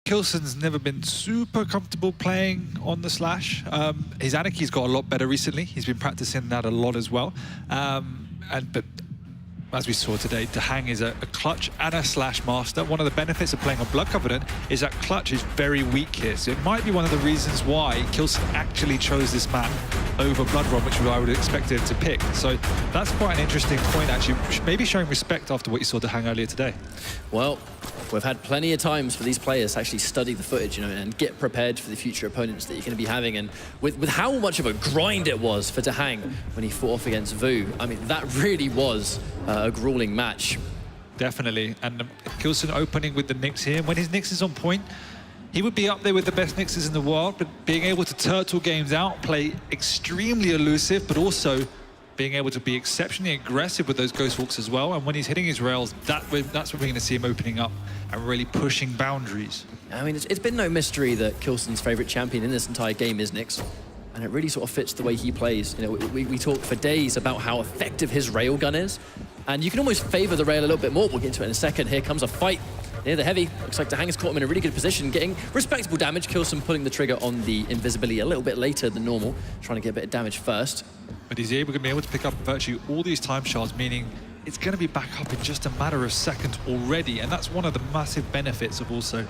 k1llsen's never been super comfortable playing on the slash. His Anaki's got a lot better recently. He's been practicing that a lot as well. But as we saw today, DaHanG is a clutch and a slash master. One of the benefits of playing on Blood Covenant is that clutch is very weak here. So it might be one of the reasons why k1llsen actually chose this map over Blood Run, which I would have expected him to pick. So that's quite an interesting point, actually. Maybe showing respect after what you saw DaHanG earlier today. Well, we've had plenty of times for these players to actually study the footage, and get prepared for the future opponents that you're going to be having. And with how much of a grind it was for DaHanG when he fought off against Vu, I mean, that really was a grueling match. Definitely. And k1llsen opening with the Nyx here. When his Nyx is on point, he would be up there with the best Nyxes in the world, but being able to turtle games out, play extremely elusive, but also being able to be exceptionally aggressive with those Ghost Walks as well. And when he's hitting his rails, that's when we're going to see him opening up and really pushing boundaries. I mean, it's been no mystery that k1llsen's favorite champion in this entire game is Nyx. And it really sort of fits the way he plays. You know, we talked for days about how effective his railgun is. And you can almost favor the rail a little bit more. We'll get into it in a second. Here comes a fight near the heavy. Looks like DaHanG's caught him in a really good position, getting respectable damage. k1llsen pulling the trigger on the invisibility a little bit later than normal, trying to get a bit of damage first. But he's going to be able to pick up virtually all these time shards, meaning it's going to be back up in just a matter of seconds already. And that's one of the massive benefits of also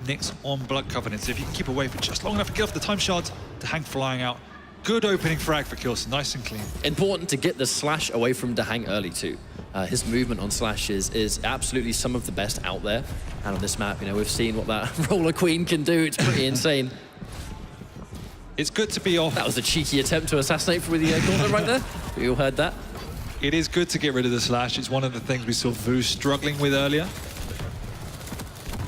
Nyx on Blood Covenant. So if you can keep away for just long enough to get off the time shards, DaHanG flying out. Good opening frag for k1llsen, nice and clean. Important to get the slash away from DaHanG early too. His movement on slash is absolutely some of the best out there. And on this map, you know, we've seen what that Roller Queen can do. It's pretty insane. It's good to be off. That was a cheeky attempt to assassinate with the gauntlet right there. We all heard that. It is good to get rid of the slash. It's one of the things we saw Vu struggling with earlier.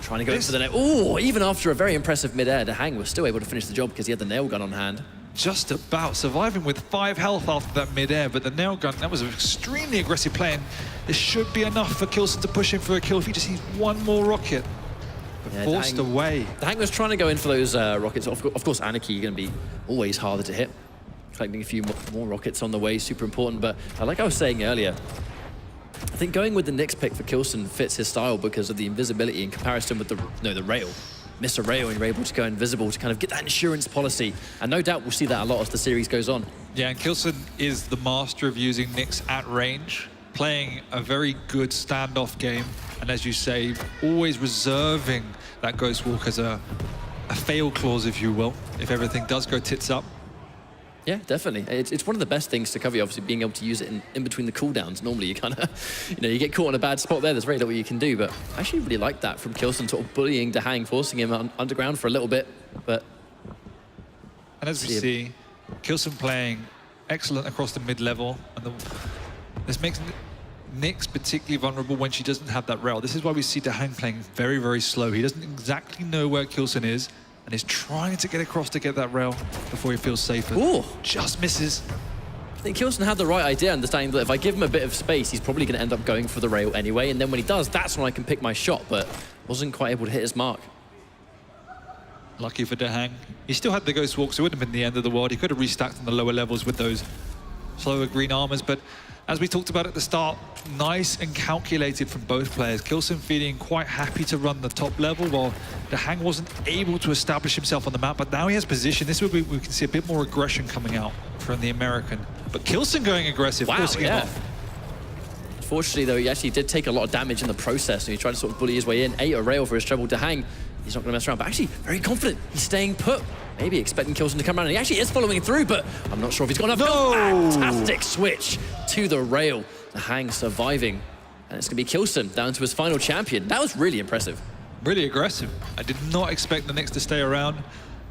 Trying to go for the net. Oh, even after a very impressive mid-air, DaHanG was still able to finish the job because he had the nail gun on hand. Just about surviving with 5 health after that mid-air, but the nail gun, that was an extremely aggressive play, and this should be enough for k1llsen to push him for a kill if he just needs one more rocket. But yeah, forced away. DaHanG was trying to go in for those rockets. Of course, Anarchy are going to be always harder to hit. Collecting a few more rockets on the way, super important, but like I was saying earlier, I think going with the Nyx pick for k1llsen fits his style because of the invisibility in comparison with the rail. Miss a rail and you're able to go invisible to kind of get that insurance policy. And no doubt we'll see that a lot as the series goes on. Yeah, and k1llsen is the master of using Nyx at range, playing a very good standoff game. And as you say, always reserving that Ghost Walk as a fail clause, if you will, if everything does go tits up. Yeah, definitely. It's one of the best things to cover, obviously, being able to use it in between the cooldowns. Normally, you kind of, you know, you get caught in a bad spot there. There's very little you can do, but I actually really like that from k1llsen, sort of bullying DaHanG, forcing him underground for a little bit, but... And as we see, k1llsen playing excellent across the mid-level, and this makes Nyx particularly vulnerable when she doesn't have that rail. This is why we see DaHanG playing very, very slow. He doesn't exactly know where k1llsen is, and is trying to get across to get that rail before he feels safer. Ooh. Just misses. I think k1llsen had the right idea, understanding that if I give him a bit of space, he's probably going to end up going for the rail anyway, and then when he does, that's when I can pick my shot, but wasn't quite able to hit his mark. Lucky for DaHanG. He still had the Ghost Walk, so it wouldn't have been the end of the world. He could have restacked on the lower levels with those slower green armors, but as we talked about at the start, nice and calculated from both players. k1llsen feeling quite happy to run the top level, while DaHanG wasn't able to establish himself on the map, but now he has position. This is where we can see a bit more aggression coming out from the American. But k1llsen going aggressive, forcing him off. Unfortunately, though, he actually did take a lot of damage in the process, and he tried to sort of bully his way in. Ate a rail for his treble. DaHanG, he's not going to mess around, but actually very confident. He's staying put. Maybe expecting k1llsen to come around, and he actually is following through, but I'm not sure if he's got enough. No! Fantastic switch to the rail. DaHanG surviving, and it's going to be k1llsen down to his final champion. That was really impressive. Really aggressive. I did not expect the Nyx to stay around.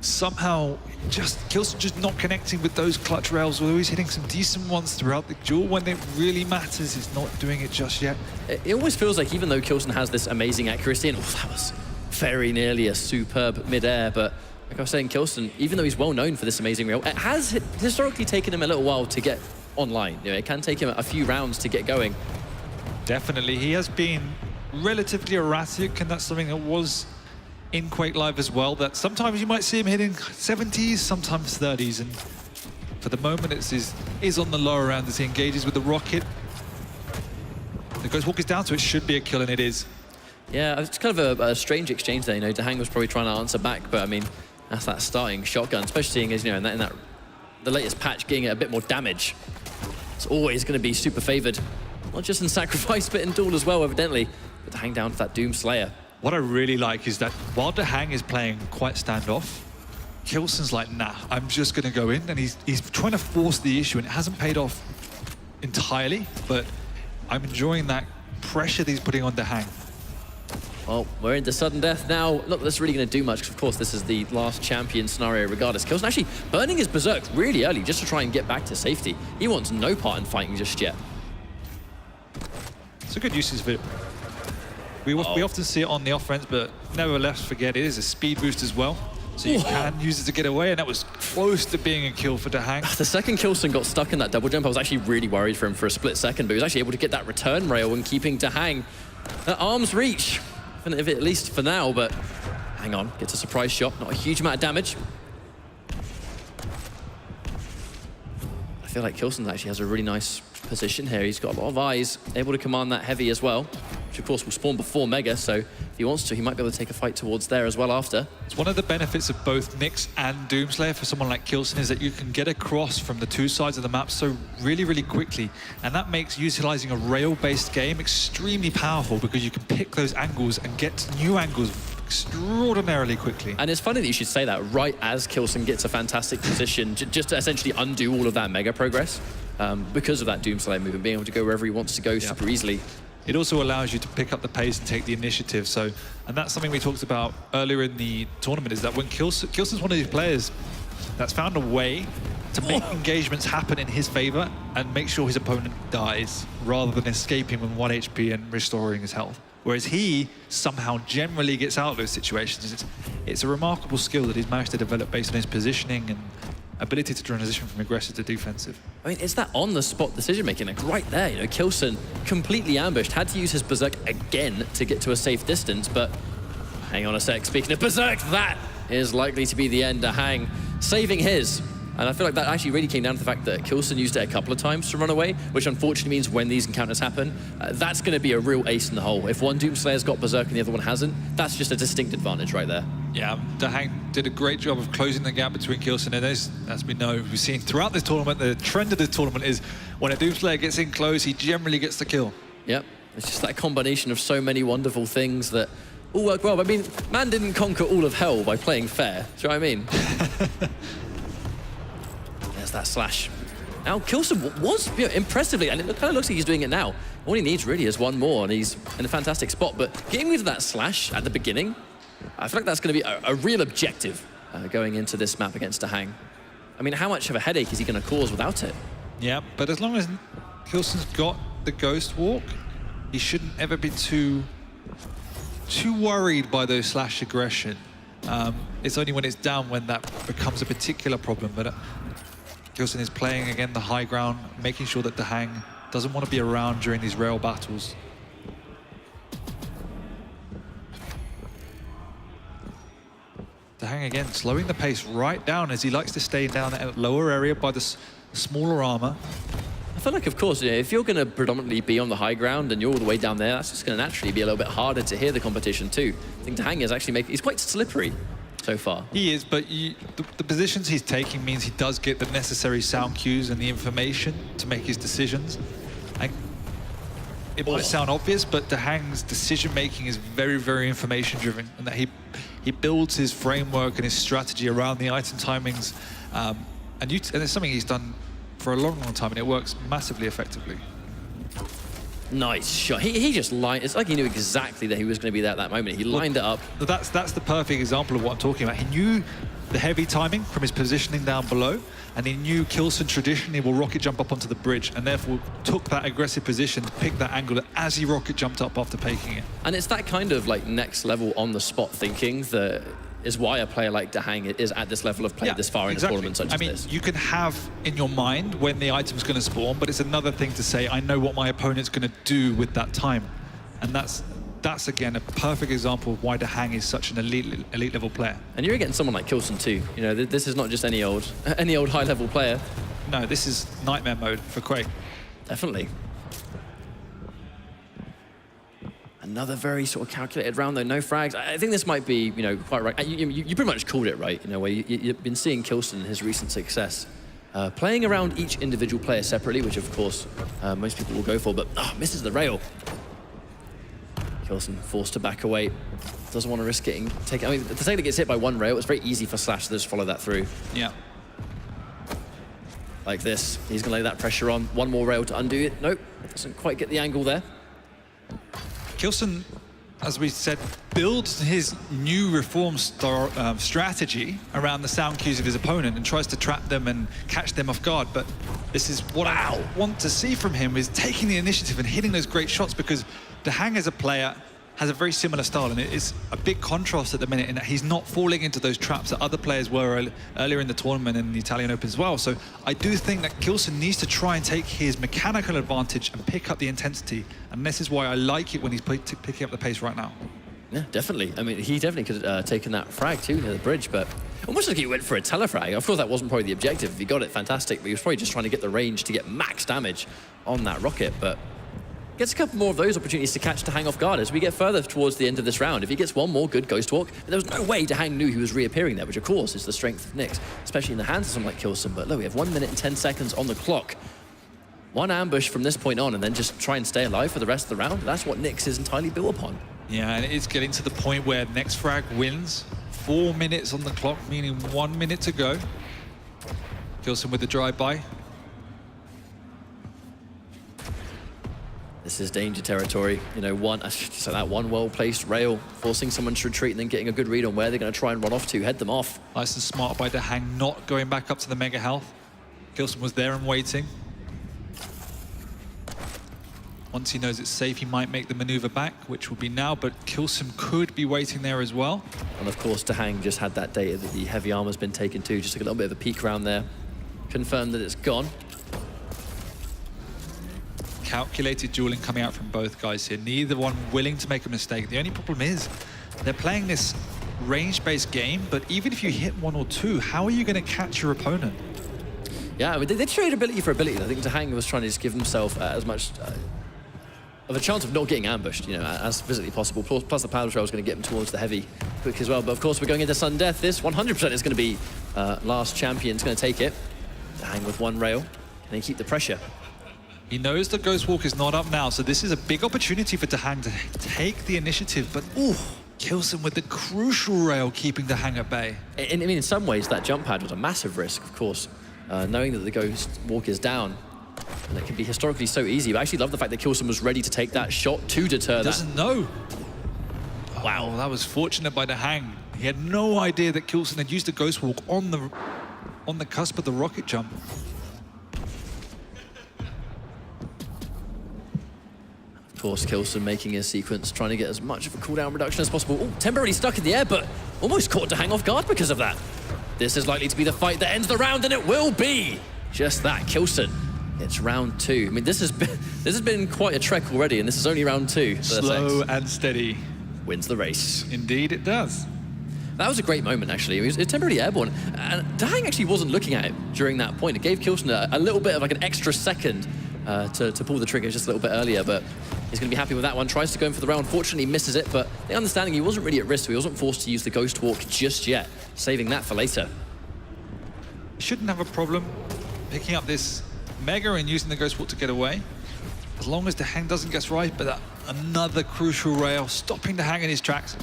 Somehow, k1llsen just not connecting with those clutch rails, although he's hitting some decent ones throughout the duel. When it really matters, he's not doing it just yet. It always feels like, even though k1llsen has this amazing accuracy, and that was very nearly a superb mid-air, but like I was saying, k1llsen, even though he's well known for this amazing rail, it has historically taken him a little while to get online. You know, it can take him a few rounds to get going. Definitely. He has been relatively erratic, and that's something that was in Quake Live as well, that sometimes you might see him hitting 70s, sometimes 30s, and for the moment it is on the lower round as he engages with the rocket. The Ghost Walk is down, so it should be a kill, and it is. Yeah, it's kind of a strange exchange there. You know, DaHanG was probably trying to answer back, but I mean, that's that starting shotgun, especially seeing as, you know, in that the latest patch, getting a bit more damage. It's always going to be super favored, not just in Sacrifice, but in Duel as well, evidently. But DaHanG down to that Doomslayer. What I really like is that while DaHanG is playing quite standoff, k1llsen's like, nah, I'm just going to go in, and he's trying to force the issue, and it hasn't paid off entirely, but I'm enjoying that pressure that he's putting on DaHanG. Well, we're into sudden death now. Not that that's really going to do much, because of course this is the last champion scenario regardless. k1llsen actually burning his Berserk really early just to try and get back to safety. He wants no part in fighting just yet. It's a good usage of it. We often see it on the offense, but nevertheless forget it is a speed boost as well. So you can use it to get away, and that was close to being a kill for DaHanG. The second k1llsen got stuck in that double jump, I was actually really worried for him for a split second, but he was actually able to get that return rail and keeping DaHanG at arm's reach. At least for now, but hang on, gets a surprise shot, not a huge amount of damage. I feel like k1llsen actually has a really nice position here. He's got a lot of eyes, able to command that heavy as well, which of course will spawn before Mega, so if he wants to, he might be able to take a fight towards there as well after. It's one of the benefits of both Nyx and Doomslayer for someone like k1llsen is that you can get across from the two sides of the map so really, really quickly, and that makes utilizing a rail-based game extremely powerful because you can pick those angles and get new angles extraordinarily quickly. And it's funny that you should say that right as k1llsen gets a fantastic position just to essentially undo all of that Mega progress because of that Doomslayer movement, being able to go wherever he wants to go super easily. It also allows you to pick up the pace and take the initiative. So, and that's something we talked about earlier in the tournament, is that when k1llsen's one of these players that's found a way to make engagements happen in his favor and make sure his opponent dies rather than escaping with 1 HP and restoring his health. Whereas he somehow generally gets out of those situations. It's a remarkable skill that he's managed to develop based on his positioning and ability to transition from aggressive to defensive. I mean, it's that on-the-spot decision-making, like right there, you know, k1llsen completely ambushed, had to use his Berserk again to get to a safe distance, but hang on a sec, speaking of Berserk, that is likely to be the end. DaHanG saving his. And I feel like that actually really came down to the fact that k1llsen used it a couple of times to run away, which unfortunately means when these encounters happen, that's going to be a real ace in the hole. If one Doomslayer's got Berserk and the other one hasn't, that's just a distinct advantage right there. Yeah, DaHanG did a great job of closing the gap between k1llsen and as we know, we've seen throughout this tournament, the trend of this tournament is when a Doomslayer gets in close, he generally gets the kill. Yep, it's just that combination of so many wonderful things that all work well. I mean, man didn't conquer all of hell by playing fair, do you know what I mean? There's that slash. Now, k1llsen was impressively, and it kind of looks like he's doing it now. All he needs really is one more, and he's in a fantastic spot. But getting rid of that slash at the beginning, I feel like that's going to be a real objective going into this map against DaHanG. I mean, how much of a headache is he going to cause without it? Yeah, but as long as k1llsen's got the Ghost Walk, he shouldn't ever be too worried by those slash aggression. It's only when it's down when that becomes a particular problem. But k1llsen is playing again the high ground, making sure that DaHanG doesn't want to be around during these rail battles. DaHanG again slowing the pace right down as he likes to stay down at a lower area by the smaller armor. I feel like, of course, if you're going to predominantly be on the high ground and you're all the way down there, that's just going to naturally be a little bit harder to hear the competition too. I think DaHanG is actually he's quite slippery so far. He is, but the positions he's taking means he does get the necessary sound cues and the information to make his decisions. It might sound obvious, but DaHanG's decision-making is very, very information-driven, and that he builds his framework and his strategy around the item timings, and it's something he's done for a long, long time, and it works massively effectively. Nice shot. He just lined. It's like he knew exactly that he was going to be there at that moment. He lined it up. That's the perfect example of what I'm talking about. He knew the heavy timing from his positioning down below, and he knew k1llsen traditionally will rocket jump up onto the bridge, and therefore took that aggressive position to pick that angle as he rocket jumped up after taking it. And it's that kind of like next level on the spot thinking that is why a player like DaHanG is at this level of play this far in a tournament such as this. You can have in your mind when the item's going to spawn, but it's another thing to say, I know what my opponent's going to do with that time. And that's again a perfect example of why DaHanG is such an elite level player. And you're getting someone like k1llsen too. You know, this is not just any old high level player. No, this is nightmare mode for Quake. Definitely. Another very sort of calculated round, though. No frags. I think this might be, you know, quite right. You pretty much called it right, you know, where you've been seeing k1llsen, his recent success, playing around each individual player separately, which, of course, most people will go for, but misses the rail. k1llsen forced to back away. Doesn't want to risk getting taken. I mean, the Taylor gets hit by one rail. It's very easy for Slash to just follow that through. Yeah. Like this. He's going to lay that pressure on. One more rail to undo it. Nope. Doesn't quite get the angle there. k1llsen, as we said, builds his new reform strategy around the sound cues of his opponent and tries to trap them and catch them off guard. But this is what I want to see from him, is taking the initiative and hitting those great shots, because DaHanG as a player has a very similar style, and it is a big contrast at the minute in that he's not falling into those traps that other players were earlier in the tournament and the Italian Open as well. So I do think that k1llsen needs to try and take his mechanical advantage and pick up the intensity, and this is why I like it when he's picking up the pace right now. Yeah, definitely. I mean, he definitely could have taken that frag too near the bridge, but almost like he went for a telefrag. Of course, that wasn't probably the objective. If he got it, fantastic, but he was probably just trying to get the range to get max damage on that rocket. But gets a couple more of those opportunities to catch DaHanG off guard as we get further towards the end of this round. If he gets one more good Ghost Walk, there was no way DaHanG knew he was reappearing there, which of course is the strength of Nyx, especially in the hands of someone like k1llsen. But look, we have 1 minute and 10 seconds on the clock. One ambush from this point on and then just try and stay alive for the rest of the round. That's what Nyx is entirely built upon. Yeah, and it's getting to the point where next frag wins. 4 minutes on the clock, meaning 1 minute to go. k1llsen with the drive-by. This is danger territory. You know, just like that one well-placed rail, forcing someone to retreat and then getting a good read on where they're going to try and run off to, head them off. Nice and smart by DaHanG, not going back up to the mega health. k1llsen was there and waiting. Once he knows it's safe, he might make the maneuver back, which will be now, but k1llsen could be waiting there as well. And of course, DaHanG just had that data that the heavy armor's been taken too. Just took a little bit of a peek around there. Confirmed that it's gone. Calculated dueling coming out from both guys here. Neither one willing to make a mistake. The only problem is they're playing this range-based game, but even if you hit one or two, how are you going to catch your opponent? Yeah, I mean, they trade ability for ability. I think DaHanG was trying to just give himself as much of a chance of not getting ambushed, you know, as physically possible. Plus the power trail is going to get him towards the heavy quick as well. But of course, we're going into sudden death. This 100% is going to be last champion's going to take it. DaHanG with one rail. Can they keep the pressure? He knows the Ghost Walk is not up now, so this is a big opportunity for DaHanG to take the initiative. But k1llsen with the crucial rail keeping DaHanG at bay. I mean, in some ways, that jump pad was a massive risk, of course. Knowing that the Ghost Walk is down, and it can be historically so easy. But I actually love the fact that k1llsen was ready to take that shot to deter that. Doesn't know. Wow, that was fortunate by DaHanG. He had no idea that k1llsen had used the Ghost Walk on the cusp of the rocket jump. Of course, k1llsen making his sequence, trying to get as much of a cooldown reduction as possible. Oh, temporarily stuck in the air, but almost caught DaHanG off guard because of that. This is likely to be the fight that ends the round, and it will be just that. k1llsen, it's round two. I mean, this has been quite a trek already, and this is only round two. Slow and steady. Wins the race. Indeed, it does. That was a great moment, actually. It was temporarily airborne, and DaHanG actually wasn't looking at it during that point. It gave k1llsen a little bit of like an extra second to pull the trigger just a little bit earlier, but he's going to be happy with that one. Tries to go in for the round. Fortunately, misses it, but the understanding he wasn't really at risk, so he wasn't forced to use the Ghost Walk just yet, saving that for later. Shouldn't have a problem picking up this Mega and using the Ghost Walk to get away, as long as DaHanG doesn't get right. But another crucial rail, stopping DaHanG in his tracks.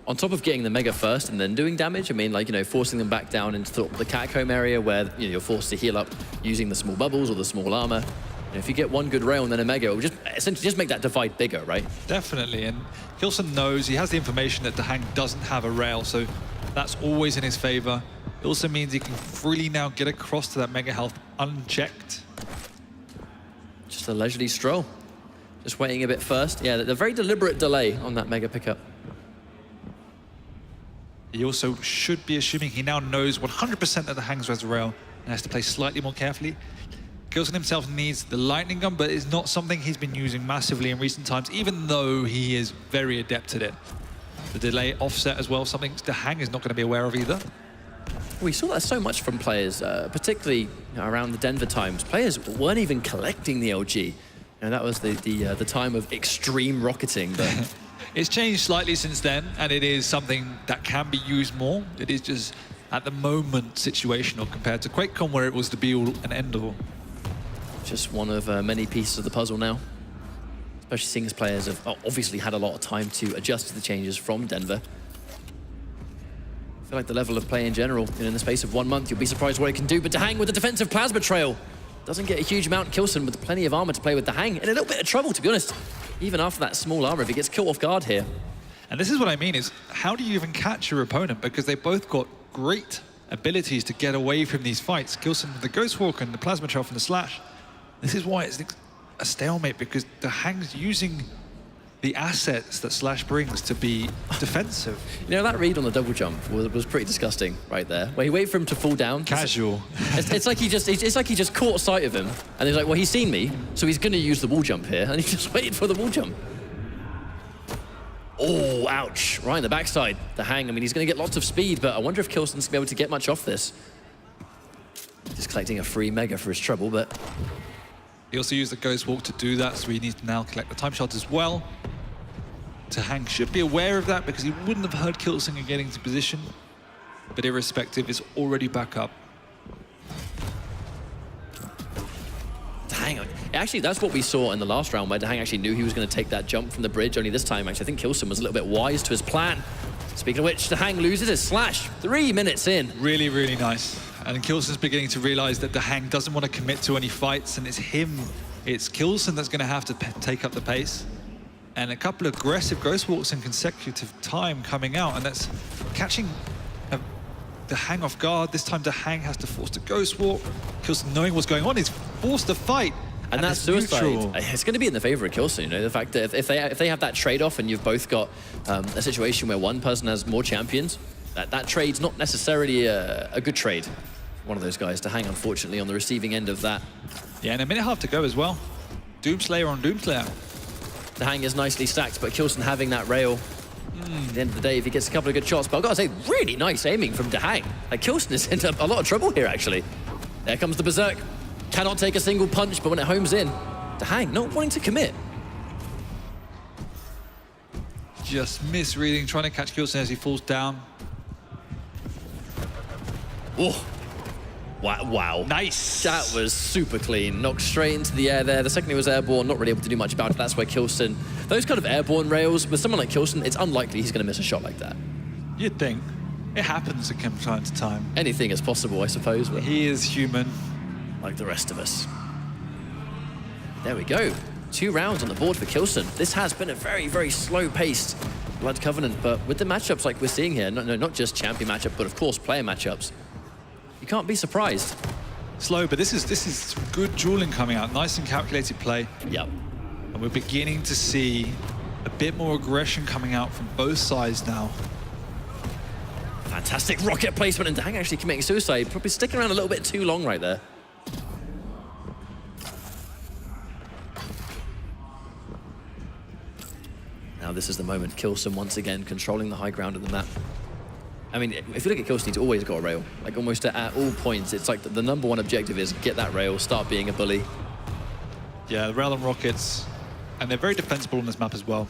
On top of getting the Mega first and then doing damage, I mean, like, you know, forcing them back down into the catacomb area where, you know, you're forced to heal up using the small bubbles or the small armor. You know, if you get one good rail and then a Mega, it will just essentially just make that divide bigger, right? Definitely, and k1llsen knows, he has the information that DaHanG doesn't have a rail, so that's always in his favor. It also means he can freely now get across to that Mega health unchecked. Just a leisurely stroll. Just waiting a bit first. Yeah, the very deliberate delay on that Mega pickup. He also should be assuming he now knows 100% that DaHanG has a rail and has to play slightly more carefully. k1llsen himself needs the lightning gun, but it's not something he's been using massively in recent times, even though he is very adept at it. The delay offset as well, something DaHanG is not going to be aware of either. We saw that so much from players, particularly around the Denver times. Players weren't even collecting the LG. And that was the time of extreme rocketing. But it's changed slightly since then, and it is something that can be used more. It is just, at the moment, situational compared to QuakeCon, where it was the be-all and end-all. just one of many pieces of the puzzle now. Especially seeing as players have obviously had a lot of time to adjust to the changes from Denver. I feel like the level of play in general, in the space of 1 month, you'll be surprised what it can do. But DaHanG with the defensive plasma trail doesn't get a huge amount. k1llsen with plenty of armor to play with DaHanG, in a little bit of trouble, to be honest. Even after that small armor, if he gets caught off guard here. And this is what I mean, is how do you even catch your opponent? Because they both got great abilities to get away from these fights. k1llsen with the Ghost Walk and the Plasma Trail from the Slash. This is why it's a stalemate, because DaHanG's using the assets that Slash brings to be defensive. You know, that read on the double jump was pretty disgusting right there, where he waited for him to fall down. Casual. It's like he just caught sight of him, and he's like, well, he's seen me, so he's going to use the wall jump here, and he just waited for the wall jump. Oh, ouch. Right in the backside. DaHanG, I mean, he's going to get lots of speed, but I wonder if k1llsen's going to be able to get much off this. Just collecting a free mega for his trouble, but... He also used the Ghost Walk to do that, so he needs to now collect the time shot as well. DaHanG should be aware of that, because he wouldn't have heard k1llsen getting into position. But irrespective, it's already back up. DaHanG, actually, that's what we saw in the last round, where DaHanG actually knew he was going to take that jump from the bridge. Only this time, actually, I think k1llsen was a little bit wise to his plan. Speaking of which, DaHanG loses his Slash 3 minutes in. Really, really nice. And k1llsen's beginning to realize that DaHanG doesn't want to commit to any fights, and it's k1llsen that's going to have to take up the pace. And a couple of aggressive Ghost Walks in consecutive time coming out, and that's catching DaHanG off guard. This time DaHanG has to force the Ghost Walk. k1llsen, knowing what's going on, he's forced the fight. And that's suicide. It's going to be in the favor of k1llsen, you know, the fact that if they have that trade-off and you've both got a situation where one person has more champions, that trade's not necessarily a good trade. One of those guys DaHanG, unfortunately, on the receiving end of that. Yeah, and a minute and a half to go as well. Doomslayer on Doomslayer. DaHanG is nicely stacked, but k1llsen having that rail. At the end of the day, if he gets a couple of good shots, but I've got to say, really nice aiming from DaHanG. Like, k1llsen is in a lot of trouble here, actually. There comes the Berserk. Cannot take a single punch, but when it homes in, DaHanG not wanting to commit. Just misreading, trying to catch k1llsen as he falls down. Oh. Wow. Nice. That was super clean. Knocked straight into the air there. The second he was airborne, not really able to do much about it. That's where k1llsen, those kind of airborne rails, with someone like k1llsen, it's unlikely he's going to miss a shot like that. You'd think. It happens from time to time. Anything is possible, I suppose. But He is human. like the rest of us. There we go. 2 rounds on the board for k1llsen. This has been a very, very slow-paced Blood Covenant, but with the matchups like we're seeing here, not just champion matchup, but of course player matchups, you can't be surprised. Slow, but this is good dueling coming out. Nice and calculated play. Yep. And we're beginning to see a bit more aggression coming out from both sides now. Fantastic rocket placement, and DaHanG actually committing suicide. Probably sticking around a little bit too long right there. Now this is the moment. k1llsen once again controlling the high ground of the map. I mean, if you look at k1llsen, he's always got a rail. Like almost at all points, it's like the number one objective is get that rail, start being a bully. Yeah, the rail and rockets, and they're very defensible on this map as well.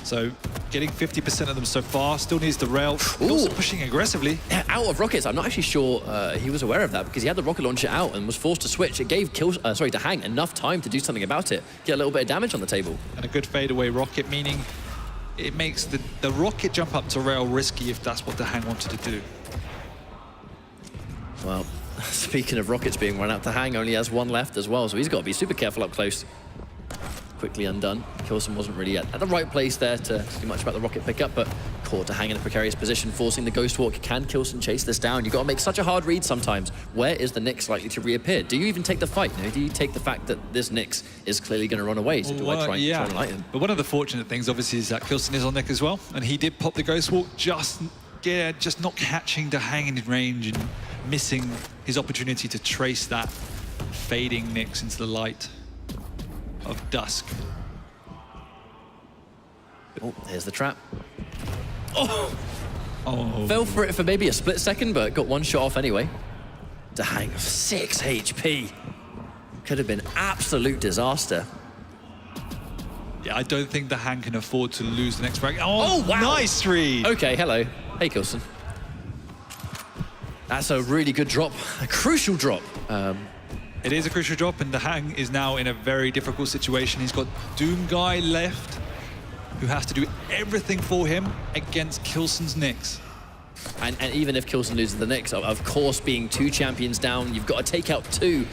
So getting 50% of them so far, still needs the rail. Also pushing aggressively. Yeah, out of rockets. I'm not actually sure he was aware of that, because he had the rocket launcher out and was forced to switch. It gave DaHanG enough time to do something about it, get a little bit of damage on the table. And a good fadeaway rocket, meaning it makes the rocket jump up to rail risky if that's what DaHanG wanted to do. Well, speaking of rockets being run out, DaHanG only has 1 left as well, so he's got to be super careful up close. Quickly undone. k1llsen wasn't really at the right place there to do much about the rocket pickup, but caught DaHanG in a precarious position, forcing the Ghost Walk. Can k1llsen chase this down? You've got to make such a hard read sometimes. Where is the Nyx likely to reappear? Do you even take the fight? You know, do you take the fact that this Nyx is clearly going to run away? So do I try and light him? But one of the fortunate things, obviously, is that k1llsen is on Nyx as well, and he did pop the Ghost Walk, just not catching DaHanG in range and missing his opportunity to trace that fading Nyx into the light of dusk. Oh, here's the trap. Oh! Fell for it for maybe a split second, but got 1 shot off anyway. DaHanG, 6 HP. Could have been absolute disaster. Yeah, I don't think DaHanG can afford to lose the next frag. Oh, wow. Nice read. Okay, hello. Hey, k1llsen. That's a really good drop, a crucial drop. It is a crucial drop, and DaHanG is now in a very difficult situation. He's got Doom Guy left, who has to do everything for him against k1llsen's Nyx. And even if k1llsen loses the Nyx, of course, being 2 champions down, you've got to take out 2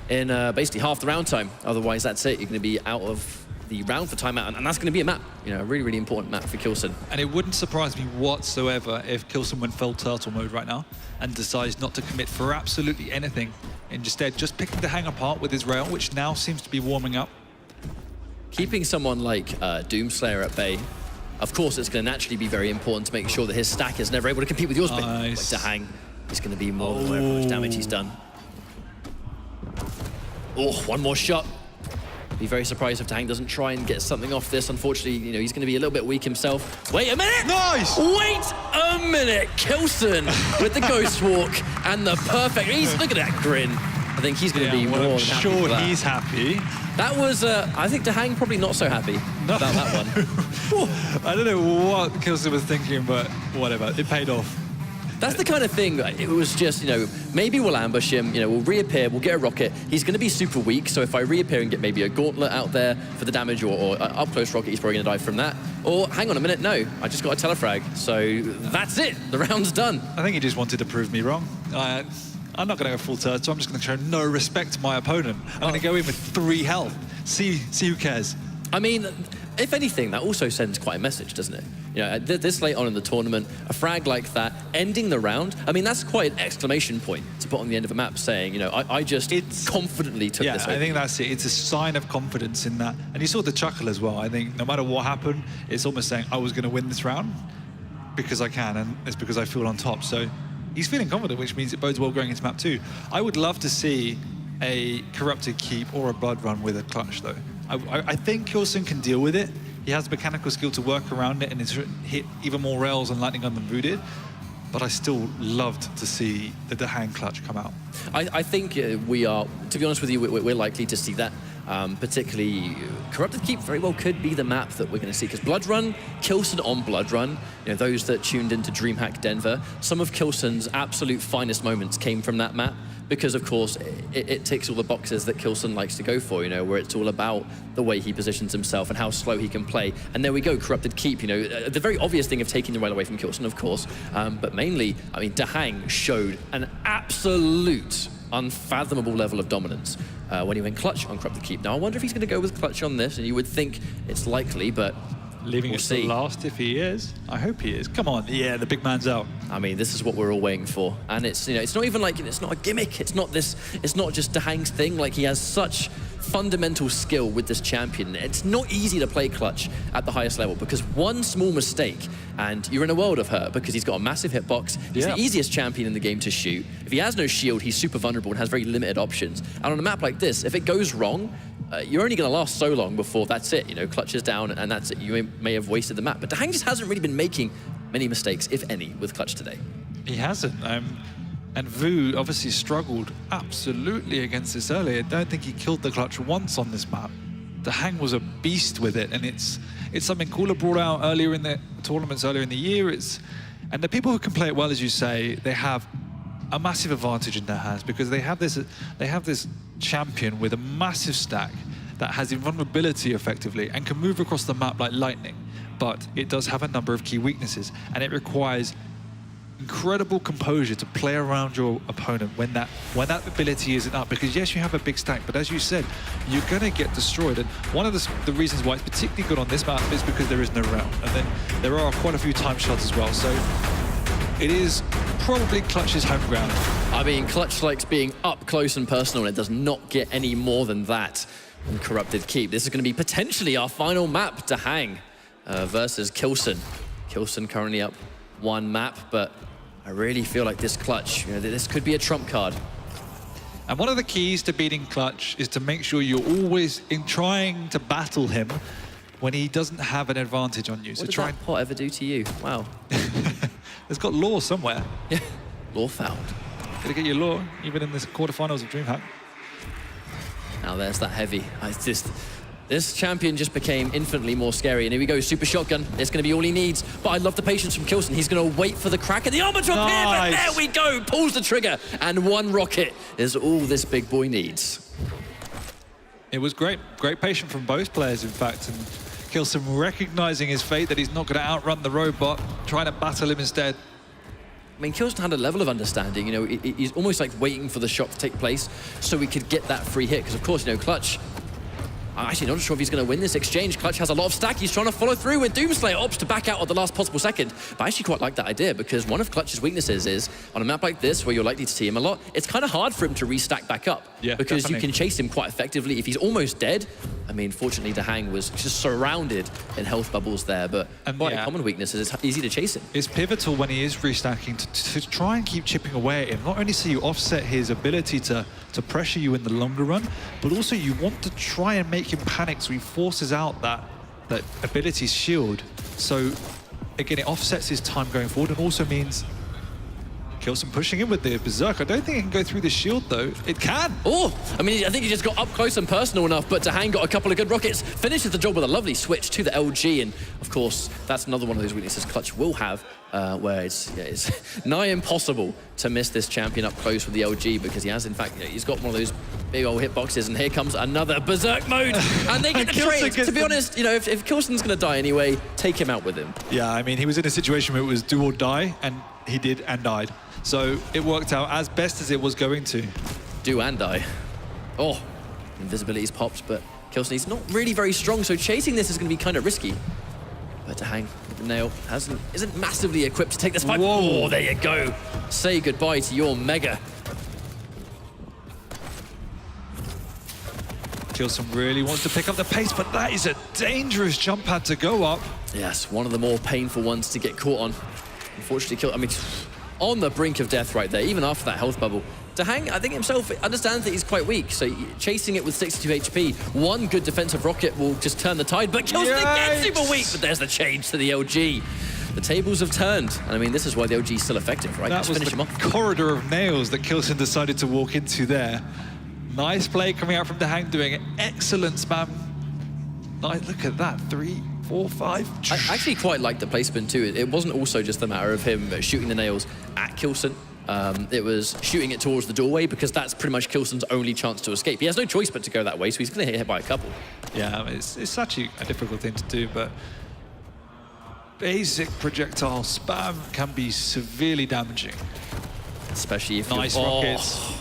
in basically half the round time. Otherwise, that's it. You're going to be out of the round for timeout, and that's going to be a map. You know, a really, really important map for k1llsen. And it wouldn't surprise me whatsoever if k1llsen went full turtle mode right now and decides not to commit for absolutely anything, and instead just picking DaHanG apart with his rail, which now seems to be warming up. Keeping someone like Doomslayer at bay, of course, it's going to naturally be very important to make sure that his stack is never able to compete with yours. Nice. Like DaHanG is going to be more than aware of how much damage he's done. Oh, one more shot. Be very surprised if DaHanG doesn't try and get something off this. Unfortunately, you know, he's going to be a little bit weak himself. Wait a minute! Nice! Wait a minute! k1llsen with the Ghost Walk and the perfect... Look at that grin. I think he's going to be more than happy sure for that. he's happy. That was, I think DaHanG probably not so happy about that one. I don't know what k1llsen was thinking, but whatever, it paid off. That's the kind of thing, it was just, you know, maybe we'll ambush him, you know, we'll reappear, we'll get a rocket. He's going to be super weak, so if I reappear and get maybe a gauntlet out there for the damage or up-close rocket, he's probably going to die from that. Or, hang on a minute, no, I just got a telefrag, so that's it, the round's done. I think he just wanted to prove me wrong. I'm not going to go full turtle, I'm just going to show no respect to my opponent. I'm going to go in with 3 health, see who cares. I mean, if anything, that also sends quite a message, doesn't it? You know, this late on in the tournament, a frag like that, ending the round, I mean, that's quite an exclamation point to put on the end of a map saying, you know, I just confidently took this. Yeah, I think that's it. It's a sign of confidence in that. And you saw the chuckle as well. I think no matter what happened, it's almost saying, I was going to win this round because I can, and it's because I feel on top. So he's feeling confident, which means it bodes well going into map 2. I would love to see a corrupted keep or a blood run with a clutch, though. I think k1llsen can deal with it. He has the mechanical skill to work around it and it's hit even more rails and lightning gun than Vu did. But I still loved to see the DaHanG clutch come out. I think we are, to be honest with you, we're likely to see that. Particularly, Corrupted Keep very well could be the map that we're going to see, because Blood Run, k1llsen on Blood Run, you know, those that tuned into DreamHack Denver, some of k1llsen's absolute finest moments came from that map, because of course it ticks all the boxes that k1llsen likes to go for, you know, where it's all about the way he positions himself and how slow he can play. And there we go, Corrupted Keep, you know, the very obvious thing of taking the rail away from k1llsen, of course, but mainly, I mean, DaHanG showed an absolute unfathomable level of dominance when he went clutch on Corrupted Keep. Now, I wonder if he's going to go with clutch on this, and you would think it's likely, but leaving we'll it see. to last if he is. I hope he is. Come on, yeah, the big man's out. I mean, this is what we're all waiting for, and it's, you know, it's not even like, it's not a gimmick. It's not this. It's not just DaHanG's thing. Like, he has such fundamental skill with this champion. It's not easy to play clutch at the highest level, because one small mistake and you're in a world of hurt, because he's got a massive hitbox. He's the easiest champion in the game to shoot. If he has no shield, he's super vulnerable and has very limited options. And on a map like this, if it goes wrong, you're only going to last so long before that's it. You know, clutch is down and that's it. You may have wasted the map. But DaHanG just hasn't really been making many mistakes, if any, with clutch today. He hasn't. And Vu obviously struggled absolutely against this earlier. I don't think he killed the clutch once on this map. DaHanG was a beast with it, and it's something Cooler brought out earlier in the tournaments earlier in the year. And the people who can play it well, as you say, they have a massive advantage in their hands, because they have this champion with a massive stack that has invulnerability effectively and can move across the map like lightning. But it does have a number of key weaknesses, and it requires incredible composure to play around your opponent when that ability isn't up, because yes, you have a big stack, but as you said, you're going to get destroyed. And one of the reasons why it's particularly good on this map is because there is no round, and then there are quite a few time shots as well, so it is probably Clutch's home ground. I mean, Clutch likes being up close and personal, and it does not get any more than that in Corrupted Keep. This is going to be potentially our final map, DaHanG versus k1llsen. k1llsen currently up one map, but I really feel like this Clutch, you know, this could be a trump card. And one of the keys to beating Clutch is to make sure you're always in trying to battle him when he doesn't have an advantage on you. What did that pot ever do to you? Wow. It's got lore somewhere. Yeah, lore found. Gotta get your lore, even in the quarterfinals of DreamHack. Now there's that heavy. This champion just became infinitely more scary. And here we go, super shotgun. It's going to be all he needs. But I love the patience from k1llsen. He's going to wait for the crack of the armor to appear. But there we go, pulls the trigger. And one rocket is all this big boy needs. It was great patience from both players, in fact. And k1llsen recognizing his fate, that he's not going to outrun the robot, trying to battle him instead. I mean, k1llsen had a level of understanding, you know, he's almost like waiting for the shot to take place so he could get that free hit. Because, of course, you know, Clutch, I'm actually not sure if he's going to win this exchange. Clutch has a lot of stack. He's trying to follow through with Doomslayer. Opts to back out at the last possible second. But I actually quite like that idea, because one of Clutch's weaknesses is, on a map like this, where you're likely to see him a lot, it's kind of hard for him to restack back up. Yeah, because definitely. you can chase him quite effectively. If he's almost dead, I mean, fortunately, DaHanG was just surrounded in health bubbles there. But quite a common weakness is it's easy to chase him. It's pivotal when he is restacking to try and keep chipping away at him. Not only so you offset his ability to pressure you in the longer run, but also you want to try and make him panic so he forces out that ability's shield. So again, it offsets his time going forward, and also means k1llsen pushing in with the Berserk. I don't think it can go through the shield, though. It can. Oh, I mean, I think he just got up close and personal enough, but DaHanG got a couple of good rockets, finishes the job with a lovely switch to the LG, and of course, that's another one of those weaknesses Clutch will have, where it's nigh impossible to miss this champion up close with the LG, because he has, in fact, he's got one of those big old hitboxes, and here comes another Berserk mode, and they get the trade. To be honest, you know, if k1llsen's going to die anyway, take him out with him. Yeah, I mean, he was in a situation where it was do or die, and he did and died. So it worked out as best as it was going to. Do and die. Oh, invisibility's popped, but k1llsen, he's not really very strong, so chasing this is going to be kind of risky. But DaHanG, the nail, isn't massively equipped to take this fight. Whoa. Oh, there you go. Say goodbye to your Mega. k1llsen really wants to pick up the pace, but that is a dangerous jump pad to go up. Yes, one of the more painful ones to get caught on. Unfortunately, I mean, on the brink of death right there, even after that health bubble. DaHanG, I think himself understands that he's quite weak, so chasing it with 62 HP, one good defensive rocket will just turn the tide, but k1llsen again super weak, but there's the change to the LG. The tables have turned, and I mean, this is why the LG is still effective, right? That was finish him the off. corridor of nails that k1llsen decided to walk into there. Nice play coming out from DaHanG, doing an excellent spam. Nice, look at that, 3, 4, 5. I actually quite liked the placement too. It wasn't also just a matter of him shooting the nails at k1llsen. It was shooting it towards the doorway, because that's pretty much k1llsen's only chance to escape. He has no choice but to go that way, so he's going to get hit by a couple. Yeah, I mean, it's actually a difficult thing to do, but basic projectile spam can be severely damaging. Especially if nice rockets.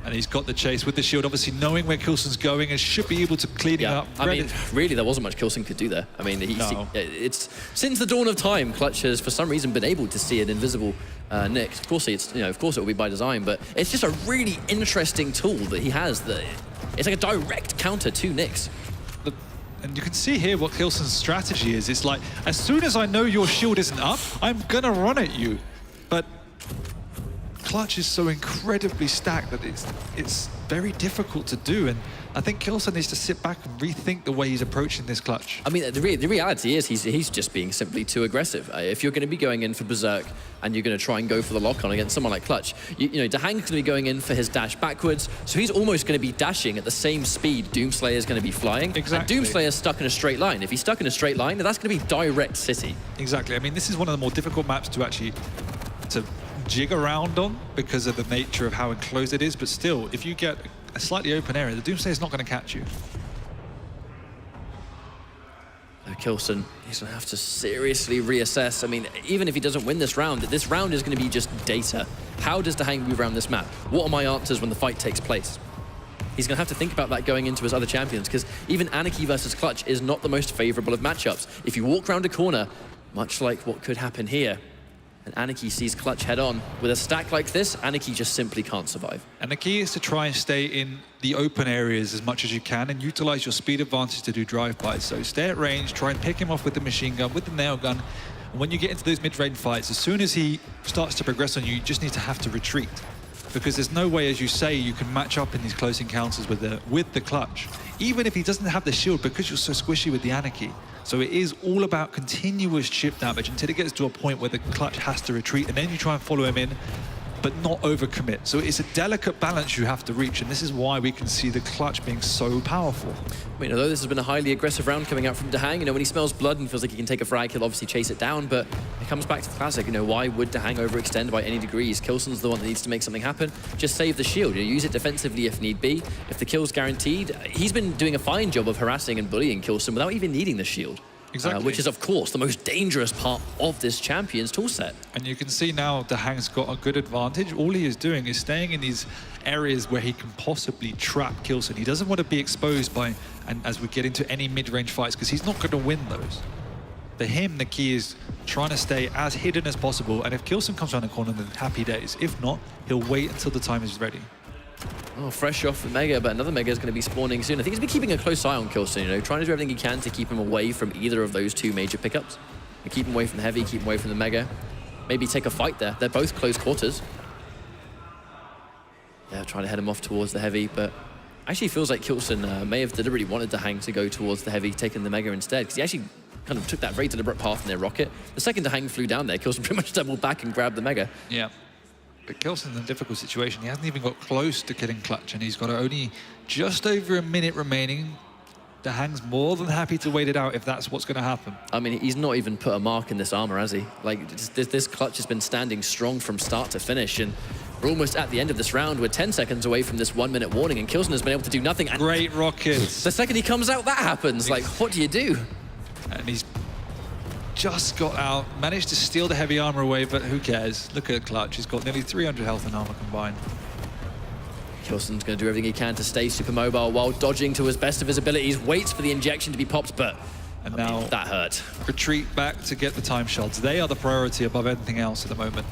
And he's got the chase with the shield, obviously knowing where k1llsen's going, and should be able to clean it up. I mean, really, there wasn't much k1llsen could do there. I mean, it's since the dawn of time, Clutch has for some reason been able to see an invisible Nyx. Of course, of course it will be by design, but it's just a really interesting tool that he has. That it's like a direct counter to Nyx. And you can see here what k1llsen's strategy is. It's like, as soon as I know your shield isn't up, I'm gonna run at you. But Clutch is so incredibly stacked that it's very difficult to do, and I think k1llsen needs to sit back and rethink the way he's approaching this Clutch. I mean, the reality is he's just being simply too aggressive. If you're going to be going in for Berserk and you're going to try and go for the lock-on against someone like Clutch, you know, DaHanG's going to be going in for his dash backwards, so he's almost going to be dashing at the same speed Doomslayer is going to be flying. Exactly. And Doomslayer's stuck in a straight line. If he's stuck in a straight line, that's going to be direct City. Exactly. I mean, this is one of the more difficult maps to actually jig around on because of the nature of how enclosed it is, but still, if you get a slightly open area, the Doomslayer is not going to catch you. k1llsen, he's going to have to seriously reassess. I mean, even if he doesn't win this round is going to be just data. How does DaHanG move around this map? What are my answers when the fight takes place? He's going to have to think about that going into his other champions, because even Anarchy versus Clutch is not the most favorable of matchups. If you walk around a corner, much like what could happen here, and Anarchy sees Clutch head on. With a stack like this, Anarchy just simply can't survive. And the key is to try and stay in the open areas as much as you can and utilize your speed advantage to do drive-bys. So stay at range, try and pick him off with the machine gun, with the nail gun. And when you get into those mid-range fights, as soon as he starts to progress on you, you just need to have to retreat. Because there's no way, as you say, you can match up in these close encounters with the Clutch. Even if he doesn't have the shield, because you're so squishy with the Anarchy. So it is all about continuous chip damage until it gets to a point where the Clutch has to retreat, and then you try and follow him in. but not overcommit. So it's a delicate balance you have to reach, and this is why we can see the clutch being so powerful. I mean, although this has been a highly aggressive round coming out from DaHanG, when he smells blood and feels like he can take a frag, he'll obviously chase it down, but it comes back to the classic, why would DaHanG overextend by any degrees? k1llsen's the one that needs to make something happen. Just save the shield, use it defensively if need be. If the kill's guaranteed, he's been doing a fine job of harassing and bullying k1llsen without even needing the shield. Exactly. Which is, of course, the most dangerous part of this champion's toolset. And you can see now DaHanG's got a good advantage. All he is doing is staying in these areas where he can possibly trap k1llsen. He doesn't want to be exposed by, and as we get into any mid-range fights, because he's not going to win those. For him, the key is trying to stay as hidden as possible, and if k1llsen comes around the corner, then happy days. If not, he'll wait until the time is ready. Oh, fresh off the Mega, but another Mega is going to be spawning soon. I think he's been keeping a close eye on k1llsen, trying to do everything he can to keep him away from either of those two major pickups. And keep him away from the Heavy, keep him away from the Mega. Maybe take a fight there. They're both close quarters. Yeah, trying to head him off towards the Heavy, but actually feels like k1llsen may have deliberately wanted DaHanG to go towards the Heavy, taking the Mega instead, because he actually kind of took that very deliberate path in their rocket. The second DaHanG flew down there, k1llsen pretty much doubled back and grabbed the Mega. Yeah. But k1llsen's in a difficult situation. He hasn't even got close to killing Clutch, and he's got only just over a minute remaining. DaHanG's more than happy to wait it out if that's what's going to happen. I mean, he's not even put a mark in this armor, has he? Like, this Clutch has been standing strong from start to finish, and we're almost at the end of this round. We're 10 seconds away from this 1 minute warning, and k1llsen has been able to do nothing. And great rockets. The second he comes out, that happens. Like, what do you do? And he's just got out, managed to steal the heavy armor away, but who cares? Look at Clutch, he's got nearly 300 health and armor combined. k1llsen's going to do everything he can to stay super mobile while dodging to his best of his abilities, waits for the injection to be popped, but I mean, that hurt. Retreat back to get the time shots. They are the priority above anything else at the moment.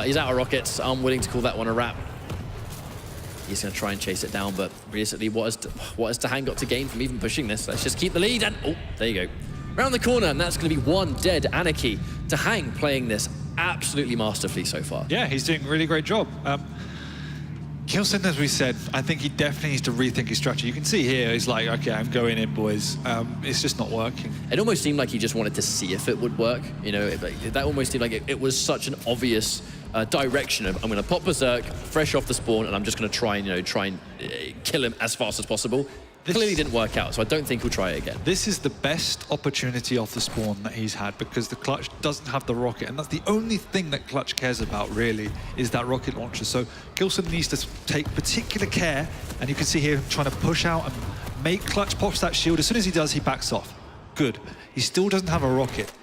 He's out of rockets. I'm willing to call that one a wrap. He's going to try and chase it down, but realistically, what has DaHanG got to gain from even pushing this? Let's just keep the lead, and oh, there you go. Round the corner, and that's going to be one dead Anarchy. DaHanG playing this absolutely masterfully so far. Yeah, he's doing a really great job. k1llsen, as we said, I think he definitely needs to rethink his strategy. You can see here, he's like, okay, I'm going in, boys. It's just not working. It almost seemed like he just wanted to see if it would work. That almost seemed like it was such an obvious direction of, I'm going to pop Berserk, fresh off the spawn, and I'm just going to try and kill him as fast as possible. This clearly didn't work out, so I don't think he'll try it again. This is the best opportunity off the spawn that he's had, because the Clutch doesn't have the rocket, and that's the only thing that Clutch cares about, really, is that rocket launcher. So k1llsen needs to take particular care, and you can see here him trying to push out and make Clutch pops that shield. As soon as he does, he backs off. Good. He still doesn't have a rocket.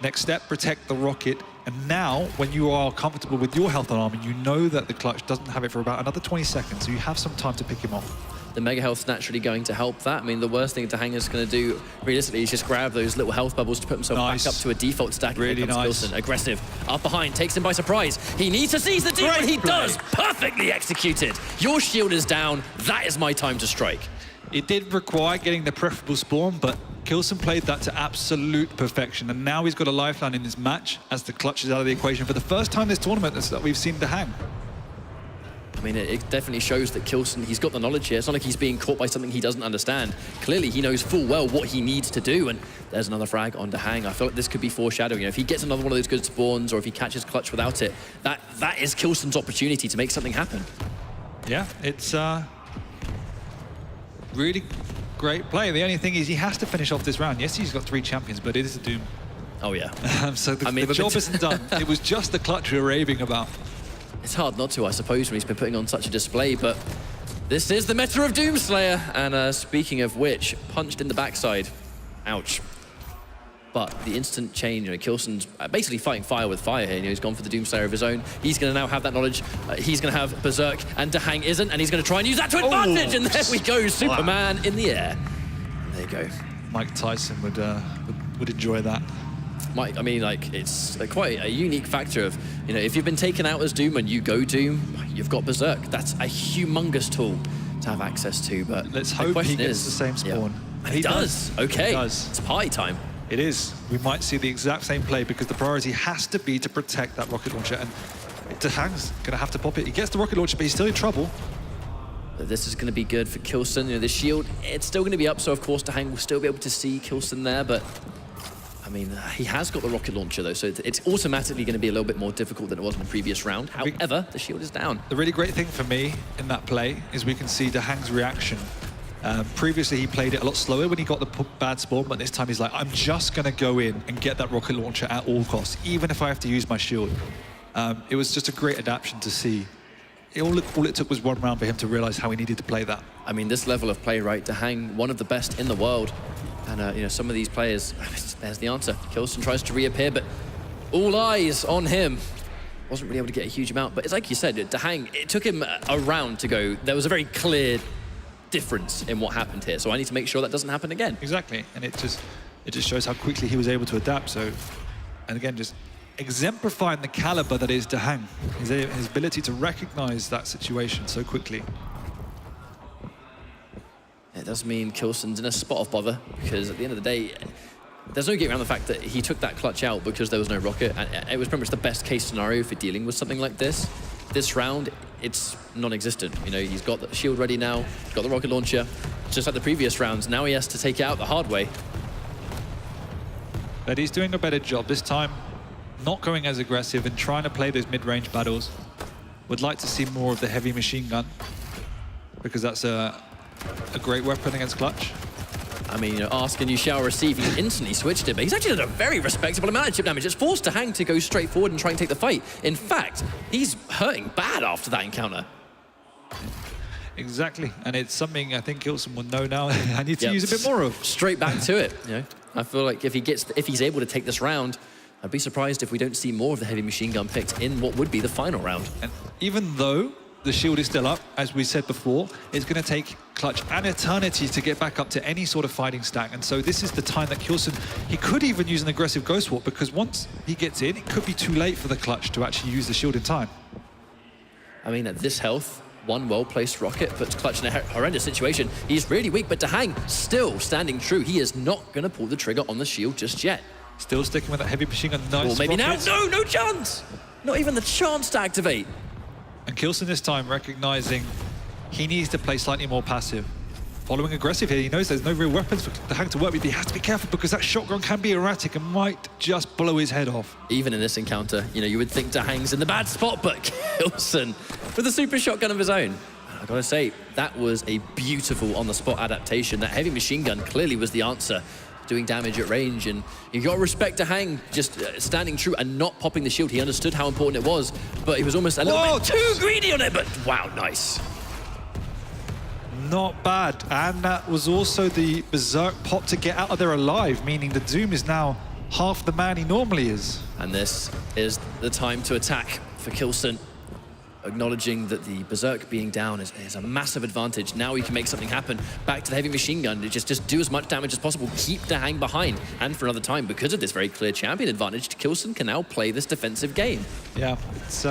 Next step, protect the rocket. And now, when you are comfortable with your health and armor, you know that the Clutch doesn't have it for about another 20 seconds, so you have some time to pick him off. The Mega Health's naturally going to help that. I mean, the worst thing DaHanG is going to do, realistically, is just grab those little health bubbles to put himself back up to a default stack. Really nice. k1llsen, aggressive, up behind, takes him by surprise. He needs to seize the deal, and he does! Perfectly executed. Your shield is down. That is my time to strike. It did require getting the preferable spawn, but k1llsen played that to absolute perfection, and now he's got a lifeline in this match as the Clutch is out of the equation for the first time this tournament that we've seen DaHanG. I mean, it definitely shows that k1llsen, he's got the knowledge here. It's not like he's being caught by something he doesn't understand. Clearly, he knows full well what he needs to do, and there's another frag on DaHanG. I feel like this could be foreshadowing. If he gets another one of those good spawns, or if he catches Clutch without it, that is k1llsen's opportunity to make something happen. Yeah, it's really great play. The only thing is he has to finish off this round. Yes, he's got 3 champions, but it is a Doom. Oh, yeah. So the job isn't done. It was just the Clutch we were raving about. It's hard not to, I suppose, when he's been putting on such a display, but this is the meta of Doomslayer. And speaking of which, punched in the backside. Ouch. But the instant change, k1llsen's basically fighting fire with fire here. He's gone for the Doomslayer of his own. He's going to now have that knowledge. He's going to have Berserk, and DaHanG isn't, and he's going to try and use that to advantage. And there we go, Superman in the air. And there you go. Mike Tyson would enjoy that. Mike, I mean, like, it's quite a unique factor of, if you've been taken out as Doom and you go Doom, you've got Berserk. That's a humongous tool to have access to, but let's hope he gets the same spawn. Yeah. He does. Okay. He does. It's pie time. It is. We might see the exact same play because the priority has to be to protect that rocket launcher, and DaHanG's going to have to pop it. He gets the rocket launcher, but he's still in trouble. But this is going to be good for k1llsen. The shield, it's still going to be up, so of course DaHanG will still be able to see k1llsen there, but I mean, he has got the rocket launcher, though, so it's automatically going to be a little bit more difficult than it was in the previous round. However, the shield is down. The really great thing for me in that play is we can see DaHanG's reaction. Previously, he played it a lot slower when he got the bad spawn, but this time he's like, I'm just going to go in and get that rocket launcher at all costs, even if I have to use my shield. It was just a great adaptation to see. All it took was one round for him to realize how he needed to play that. I mean, this level of play, right? DaHanG, one of the best in the world. And, you know, some of these players, there's the answer. k1llsen tries to reappear, but all eyes on him. Wasn't really able to get a huge amount, but it's like you said, DaHanG, it took him a round to go. There was a very clear difference in what happened here, so I need to make sure that doesn't happen again. Exactly, and it just shows how quickly he was able to adapt. So, and again, just exemplifying the caliber that is DaHanG, his ability to recognize that situation so quickly. It does mean k1llsen's in a spot of bother, because at the end of the day, there's no getting around the fact that he took that clutch out because there was no rocket, and it was pretty much the best case scenario for dealing with something like this. This round, it's non-existent. You know, he's got the shield ready now, got the rocket launcher, just like the previous rounds. Now he has to take it out the hard way. But he's doing a better job this time, not going as aggressive and trying to play those mid-range battles. Would like to see more of the heavy machine gun, because that's a great weapon against clutch. I mean, you know, ask and you shall receive. He instantly switched it, but he's actually done a very respectable amount of chip damage. It's forced DaHanG to go straight forward and try and take the fight. In fact, he's hurting bad after that encounter. Exactly, and it's something I think k1llsen will know now. I need to use a bit more of. Straight back to it. You know, I feel like if he's able to take this round, I'd be surprised if we don't see more of the heavy machine gun picked in what would be the final round. And even though the shield is still up, as we said before, it's going to take clutch an eternity to get back up to any sort of fighting stack. And so this is the time that k1llsen, he could even use an aggressive ghost walk, because once he gets in, it could be too late for the clutch to actually use the shield in time. I mean, at this health, one well-placed rocket puts clutch in a horrendous situation. He's really weak, but DaHanG still standing true. He is not going to pull the trigger on the shield just yet. Still sticking with that heavy machine gun. Nice or maybe rockets. Now. No chance. Not even the chance to activate. And k1llsen this time recognizing he needs to play slightly more passive. Following aggressive here, he knows there's no real weapons for DaHanG to work with. He has to be careful because that shotgun can be erratic and might just blow his head off. Even in this encounter, you know, you would think DaHanG's in the bad spot, but k1llsen with a super shotgun of his own. I gotta say, that was a beautiful on-the-spot adaptation. That heavy machine gun clearly was the answer, doing damage at range, and you got to respect DaHanG just standing true and not popping the shield. He understood how important it was, but he was almost a little bit too greedy on it, but wow, nice. Not bad, and that was also the Berserk pop to get out of there alive, meaning the Doom is now half the man he normally is. And this is the time to attack for k1llsen, acknowledging that the Berserk being down is a massive advantage. Now he can make something happen. Back to the heavy machine gun to just do as much damage as possible, keep DaHanG behind, and for another time, because of this very clear champion advantage, k1llsen can now play this defensive game. Yeah, it's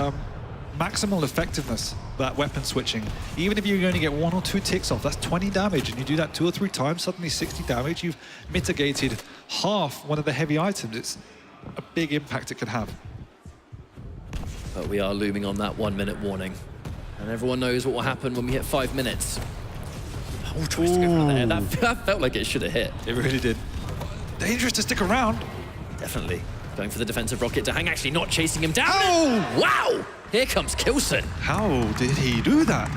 maximal effectiveness, that weapon switching. Even if you only get 1 or 2 ticks off, that's 20 damage, and you do that 2 or 3 times, suddenly 60 damage. You've mitigated half one of the heavy items. It's a big impact it can have. But we are looming on that 1-minute warning. And everyone knows what will happen when we hit 5 minutes. Oh, tries to go for there. That felt like it should have hit. It really did. Dangerous to stick around. Definitely. Going for the defensive rocket. DaHanG actually not chasing him down. Oh! Wow! Here comes k1llsen. How did he do that?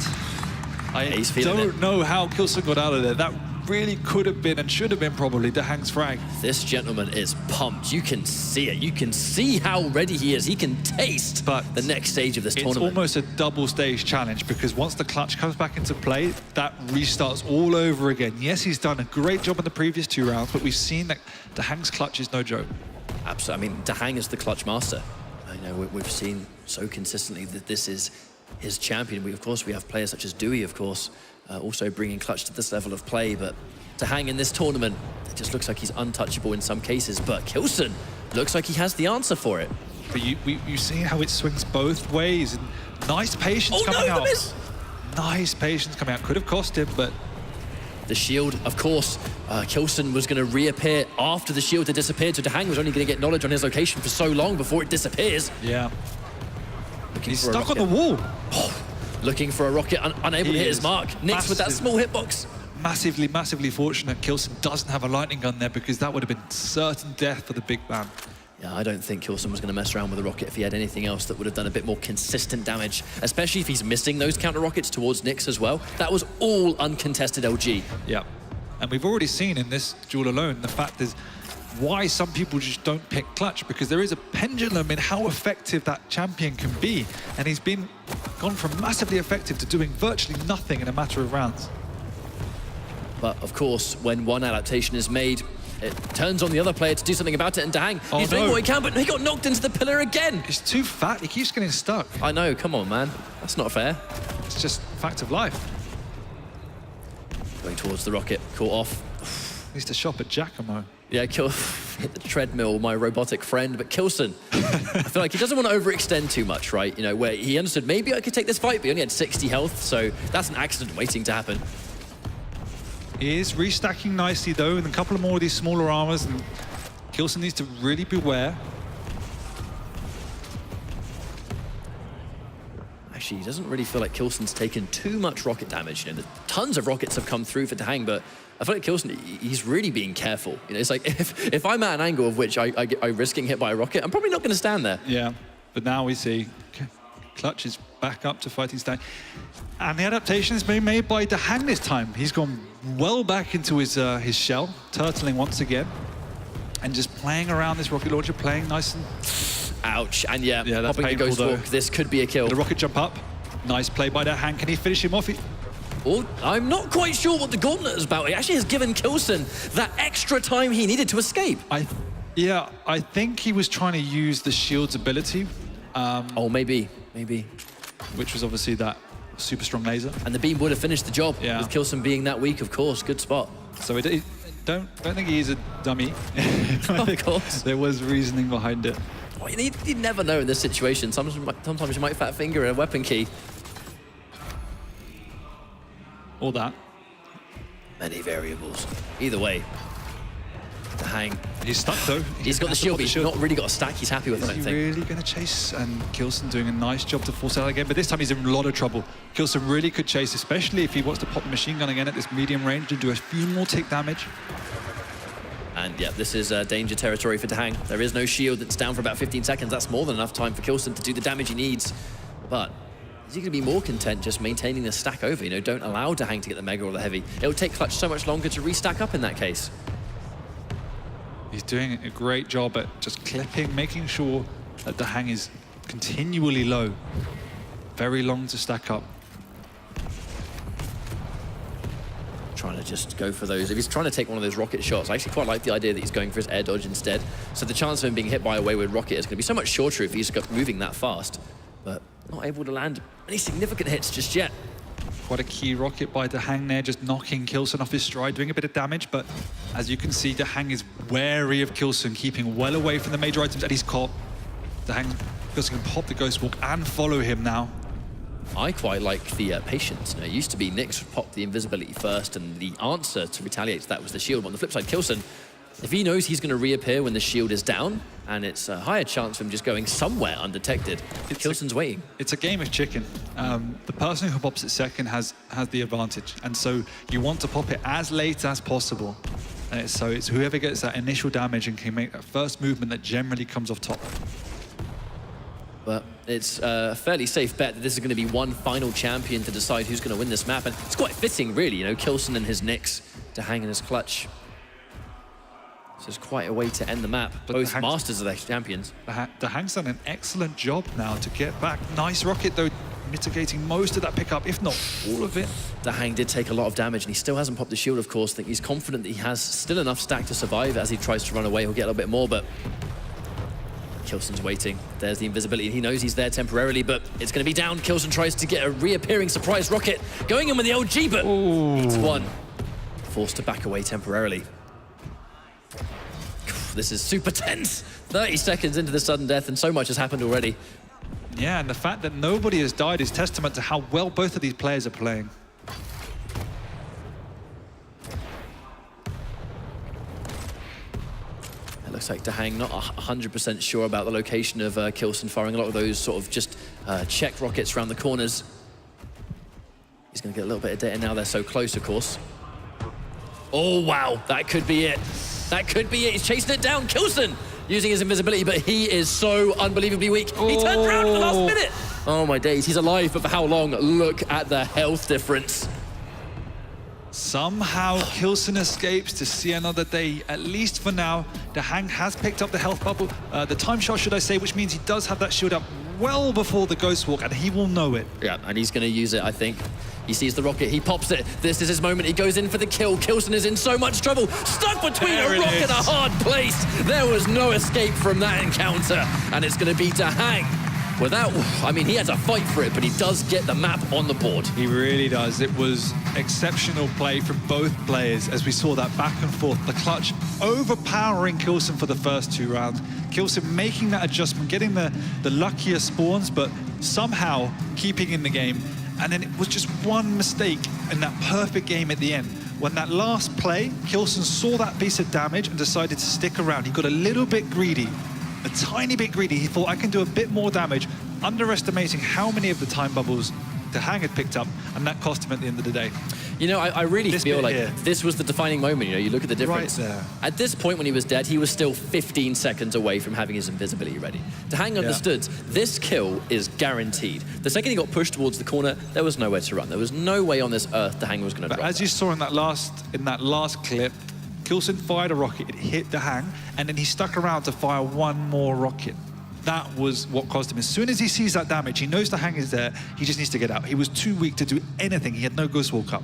I don't know how k1llsen got out of there. That really could have been and should have been probably DaHanG's frag. This gentleman is pumped. You can see it. You can see how ready he is. He can taste the next stage of this tournament. It's almost a double stage challenge, because once the clutch comes back into play, that restarts all over again. Yes, he's done a great job in the previous 2 rounds, but we've seen that DaHanG's clutch is no joke. Absolutely. I mean, DaHanG is the clutch master. I know we've seen so consistently that this is his champion. Of course, we have players such as Dewey, of course, also bringing clutch to this level of play, but DaHanG in this tournament, it just looks like he's untouchable in some cases, but k1llsen looks like he has the answer for it. But you see how it swings both ways, and nice patience coming out. Nice patience coming out. Could have cost him, but the shield, of course, k1llsen was going to reappear after the shield had disappeared, so DaHanG was only going to get knowledge on his location for so long before it disappears. Yeah. He's stuck on the wall. Oh, looking for a rocket, unable to hit his mark. Nyx with that small hitbox. massively, massively fortunate k1llsen doesn't have a lightning gun there, because that would have been certain death for the big man. Yeah, I don't think k1llsen was going to mess around with the rocket if he had anything else that would have done a bit more consistent damage, especially if he's missing those counter rockets towards Nyx as well. That was all uncontested LG. Yeah, and we've already seen in this duel alone the fact is why some people just don't pick clutch, because there is a pendulum in how effective that champion can be, and he's gone from massively effective to doing virtually nothing in a matter of rounds. But of course, when one adaptation is made, it turns on the other player to do something about it, and DaHanG, he's doing what he can, but he got knocked into the pillar again. He's too fat, he keeps getting stuck. I know, come on, man. That's not fair. It's just fact of life. Going towards the rocket, caught off. Needs to shop at Giacomo. Yeah, hit the treadmill, my robotic friend, but k1llsen, I feel like he doesn't want to overextend too much, right? You know, where he understood maybe I could take this fight, but he only had 60 health, so that's an accident waiting to happen. He is restacking nicely though, and a couple of more of these smaller armors, and k1llsen needs to really beware. Actually, he doesn't really feel like k1llsen's taken too much rocket damage. You know, tons of rockets have come through for DaHanG, but I feel like k1llsen, he's really being careful. You know, it's like if I'm at an angle of which I'm risking hit by a rocket, I'm probably not going to stand there. Yeah, but now we see Clutch is back up to fighting stand. And the adaptation has been made by DaHanG this time. He's gone well back into his shell, turtling once again, and just playing around this rocket launcher, playing nice and... Ouch, and yeah that's popping the painful, ghost though. walk. This could be a kill. The rocket jump up. Nice play by DaHanG. Can he finish him off? Oh, I'm not quite sure what the gauntlet is about. It actually has given k1llsen that extra time he needed to escape. Yeah, I think he was trying to use the shield's ability. Oh, maybe. Which was obviously that super strong laser. And the beam would have finished the job, yeah, with k1llsen being that weak, of course. Good spot. So don't think he's a dummy. Of course. There was reasoning behind it. Well, you never know in this situation. Sometimes you might fat finger a weapon key. Or that. Many variables. Either way, DaHanG. He's stuck though. He's got the shield, but he's not really got a stack he's happy with, I don't think. Is he really going to chase? And k1llsen doing a nice job to force out again, but this time he's in a lot of trouble. k1llsen really could chase, especially if he wants to pop the machine gun again at this medium range and do a few more tick damage. And yeah, this is danger territory for DaHanG. There is no shield. It's down for about 15 seconds. That's more than enough time for k1llsen to do the damage he needs. But is he going to be more content just maintaining the stack over? You know, don't allow DaHanG to get the mega or the heavy. It'll take Clutch so much longer to restack up in that case. He's doing a great job at just clipping, making sure that DaHanG is continually low. Very long to stack up. Trying to just go for those. If he's trying to take one of those rocket shots, I actually quite like the idea that he's going for his air dodge instead. So the chance of him being hit by a wayward rocket is going to be so much shorter if he's moving that fast. But not able to land any significant hits just yet. Quite a key rocket by DaHanG there, just knocking k1llsen off his stride, doing a bit of damage. But as you can see, DaHanG is wary of k1llsen, keeping well away from the major items that he's caught. k1llsen can pop the ghost walk and follow him now. I quite like the patience. You know, it used to be Nyx would pop the invisibility first, and the answer to retaliate to that was the shield. But on the flip side, k1llsen, if he knows he's going to reappear when the shield is down, and it's a higher chance of him just going somewhere undetected, k1llsen's waiting. It's a game of chicken. The person who pops it second has the advantage, and so you want to pop it as late as possible. And so it's whoever gets that initial damage and can make that first movement that generally comes off top. But it's a fairly safe bet that this is going to be one final champion to decide who's going to win this map. And it's quite fitting, really, you know, k1llsen and his Nyx, DaHanG and his Clutch. So it's quite a way to end the map. But both masters of their champions. DaHanG's done an excellent job now to get back. Nice rocket, though, mitigating most of that pickup, if not all of it. DaHanG did take a lot of damage, and he still hasn't popped the shield, of course. I think he's confident that he has still enough stack to survive. As he tries to run away, he'll get a little bit more, but k1llsen's waiting. There's the invisibility. He knows he's there temporarily, but it's going to be down. k1llsen tries to get a reappearing surprise rocket. Going in with the LG, but it's one. Forced to back away temporarily. This is super tense. 30 seconds into the sudden death, and so much has happened already. Yeah, and the fact that nobody has died is testament to how well both of these players are playing. It looks like DaHanG not 100% sure about the location of k1llsen, firing a lot of those sort of just check rockets around the corners. He's going to get a little bit of data now. They're so close, of course. Oh, wow, that could be it. That could be it. He's chasing it down. k1llsen using his invisibility, but he is so unbelievably weak. He turned around at the last minute. Oh, my days. He's alive, but for how long? Look at the health difference. Somehow k1llsen escapes to see another day, at least for now. DaHanG has picked up the health bubble, the time shot, should I say, which means he does have that shield up well before the Ghost Walk, and he will know it. Yeah, and he's going to use it, I think. He sees the rocket, he pops it. This is his moment, he goes in for the kill. k1llsen is in so much trouble, stuck between a rock and a hard place. There was no escape from that encounter, and it's going to be DaHanG. Without, I mean, he has to fight for it, but he does get the map on the board. He really does. It was exceptional play from both players as we saw that back and forth. The clutch overpowering k1llsen for the first 2 rounds. k1llsen making that adjustment, getting the luckier spawns, but somehow keeping in the game. And then it was just one mistake in that perfect game at the end. When that last play, k1llsen saw that piece of damage and decided to stick around. He got a little bit greedy. A tiny bit greedy. He thought, I can do a bit more damage, underestimating how many of the time bubbles DaHanG had picked up, and that cost him at the end of the day. You know, I really feel like this was the defining moment. You know, you look at the difference. Right there. At this point when he was dead, he was still 15 seconds away from having his invisibility ready. DaHanG understood this kill is guaranteed. The second he got pushed towards the corner, there was nowhere to run. There was no way on this earth DaHanG was going to drop. As you saw in that last clip, k1llsen fired a rocket, it hit DaHanG, and then he stuck around to fire one more rocket. That was what caused him. As soon as he sees that damage, he knows DaHanG is there, he just needs to get out. He was too weak to do anything. He had no Ghost Walk up.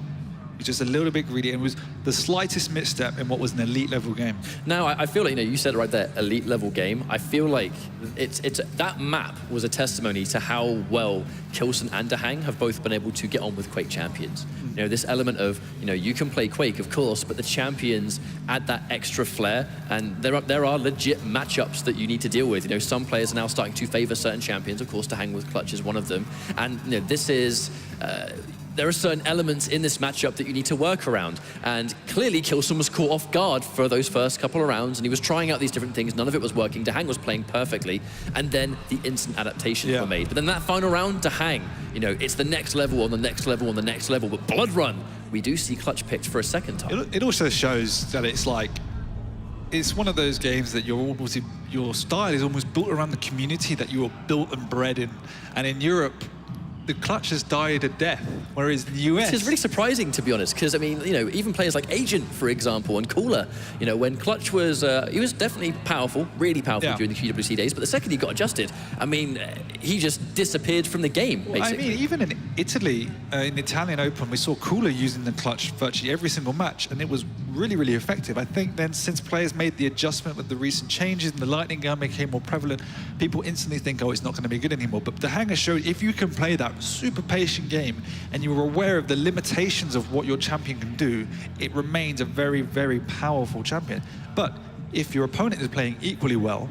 He's just a little bit greedy, and was the slightest misstep in what was an elite level game. Now, I feel like, you know, you said it right there, elite level game. I feel like that map was a testimony to how well k1llsen and DaHanG have both been able to get on with Quake champions. You know, this element of, you know, you can play Quake, of course, but the champions add that extra flair, and there are legit matchups that you need to deal with. You know, some players are now starting to favor certain champions. Of course, DaHanG with Clutch is one of them. And, you know, this is... there are certain elements in this matchup that you need to work around. And clearly, k1llsen was caught off guard for those first couple of rounds, and he was trying out these different things. None of it was working. DaHanG was playing perfectly, and then the instant adaptations were made. But then that final round, DaHanG, you know, it's the next level on the next level on the next level. But Blood Run, we do see Clutch picked for a second time. It also shows that it's like, it's one of those games that your style is almost built around the community that you were built and bred in. And in Europe, the Clutch has died a death, whereas in the US... It's really surprising, to be honest, because, I mean, you know, even players like Agent, for example, and Cooler, you know, when Clutch was... he was definitely powerful, really powerful during the QWC days, but the second he got adjusted, I mean, he just disappeared from the game, basically. I mean, even in Italy, in the Italian Open, we saw Cooler using the Clutch virtually every single match, and it was really, really effective. I think then, since players made the adjustment with the recent changes and the lightning gun became more prevalent, people instantly think, oh, it's not going to be good anymore. But DaHanG showed if you can play that super patient game and you are aware of the limitations of what your champion can do, it remains a very, very powerful champion. But if your opponent is playing equally well,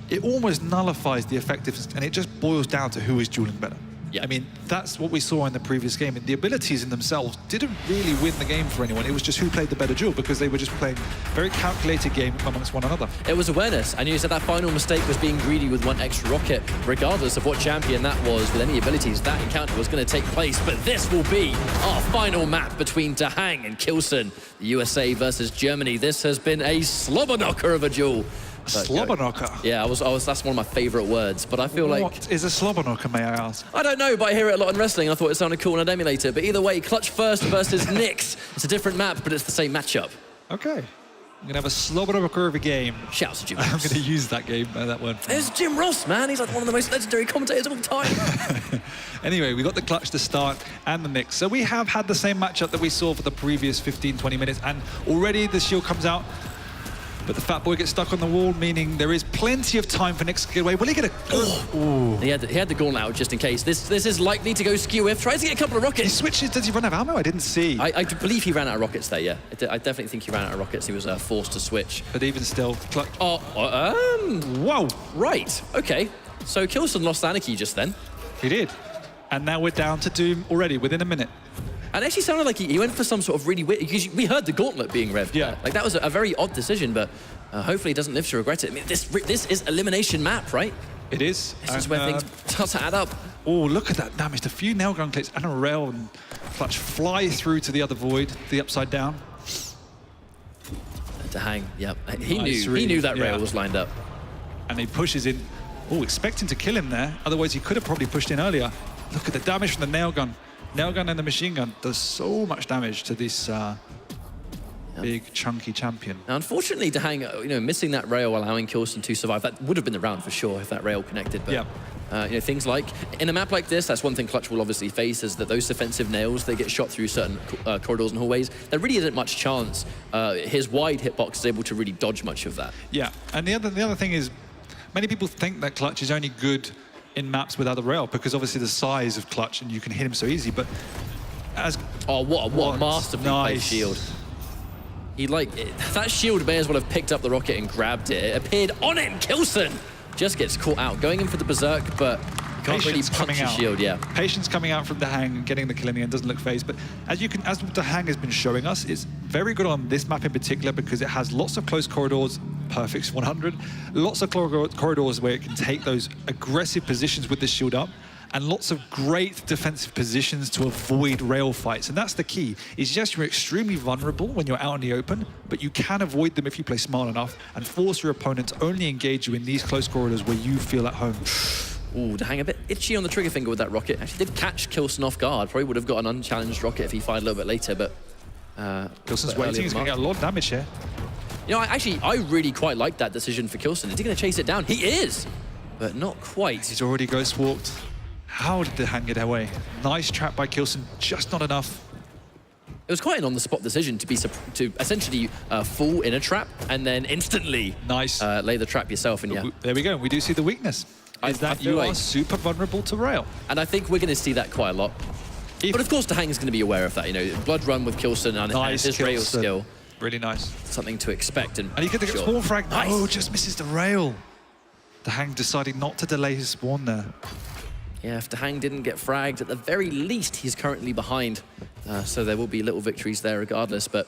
it almost nullifies the effectiveness, and it just boils down to who is dueling better. Yeah. I mean, that's what we saw in the previous game. And the abilities in themselves didn't really win the game for anyone. It was just who played the better duel, because they were just playing very calculated game amongst one another. It was awareness, and you said that final mistake was being greedy with one extra rocket. Regardless of what champion that was, with any abilities, that encounter was going to take place. But this will be our final map between DaHanG and k1llsen. The USA versus Germany. This has been a slobber knocker of a duel. Slobber knocker? Yeah, that's one of my favorite words, but I feel like... What is a slobber knocker, may I ask? I don't know, but I hear it a lot in wrestling, and I thought it sounded cool on an emulator. But either way, Clutch First versus Nyx. It's a different map, but it's the same matchup. Okay. I'm going to have a slobber knocker of a game. Shouts to Jim I'm Ross. going to use that game, that word. There's Jim Ross, man. He's like one of the most legendary commentators of all time. Anyway, we got the Clutch to start and the Nyx. So we have had the same matchup that we saw for the previous 15, 20 minutes, and already the shield comes out. But the fat boy gets stuck on the wall, meaning there is plenty of time for Nyx to get away. Will he get a... Oh. He had the gauntlet out just in case. This is likely to go skew if. Tries to get a couple of rockets. He switches. Does he run out of ammo? I didn't see. I believe he ran out of rockets there, yeah. I definitely think he ran out of rockets. He was forced to switch. But even still, Clutch... Whoa. Right. Okay. So k1llsen lost Anarchy just then. He did. And now we're down to Doom already, within a minute. And it actually sounded like he went for some sort of really weird... Because we heard the gauntlet being revved. Yeah. Like, that was a very odd decision, but hopefully he doesn't live to regret it. I mean, this is elimination map, right? It is. This is where things start to add up. Oh, look at that damage. A few nail gun clips and a rail, and Clutch fly through to the other void, the upside down. DaHanG, yep. He Nice knew read, that rail yeah. was lined up. And he pushes in, expecting to kill him there. Otherwise, he could have probably pushed in earlier. Look at the damage from the nail gun. Nail gun and the machine gun does so much damage to this big, chunky champion. Now, unfortunately, DaHanG, missing that rail, allowing k1llsen to survive. That would have been the round for sure if that rail connected. But, things like, in a map like this, that's one thing Clutch will obviously face, is that those defensive nails, they get shot through certain corridors and hallways. There really isn't much chance his wide hitbox is able to really dodge much of that. Yeah, and the other thing is, many people think that Clutch is only good in maps without a rail because obviously the size of Clutch and you can hit him so easy, but as... Oh, what a masterfully played shield. That shield may as well have picked up the rocket and grabbed it. It appeared on it, and k1llsen just gets caught out. Going in for the berserk, but can't really punch a shield, yeah. Patience coming out from DaHanG and getting the kill in the end doesn't look phased, but as DaHanG has been showing us, it's very good on this map in particular because it has lots of close corridors, perfect 100, lots of corridors where it can take those aggressive positions with the shield up, and lots of great defensive positions to avoid rail fights. And that's the key, is yes, you're extremely vulnerable when you're out in the open, but you can avoid them if you play smart enough and force your opponent to only engage you in these close corridors where you feel at home. Ooh, DaHanG a bit itchy on the trigger finger with that rocket. Actually did catch k1llsen off guard. Probably would have got an unchallenged rocket if he fired a little bit later, but... k1llsen's waiting, he's going to get a lot of damage here. I really quite like that decision for k1llsen. Is he going to chase it down? He is, but not quite. He's already ghost walked. How did DaHanG get away? Nice trap by k1llsen, just not enough. It was quite an on-the-spot decision to essentially fall in a trap and then instantly lay the trap yourself. And yeah, there we go. We do see the weakness. Is that you are super vulnerable to rail. And I think we're going to see that quite a lot. But of course, DaHanG is going to be aware of that. Blood run with k1llsen and his rail skill. Really nice. Something to expect. And he could get spawn frag. Nice. Oh, just misses the rail. DaHanG deciding not to delay his spawn there. Yeah, if DaHanG didn't get fragged, at the very least, he's currently behind. So there will be little victories there regardless. But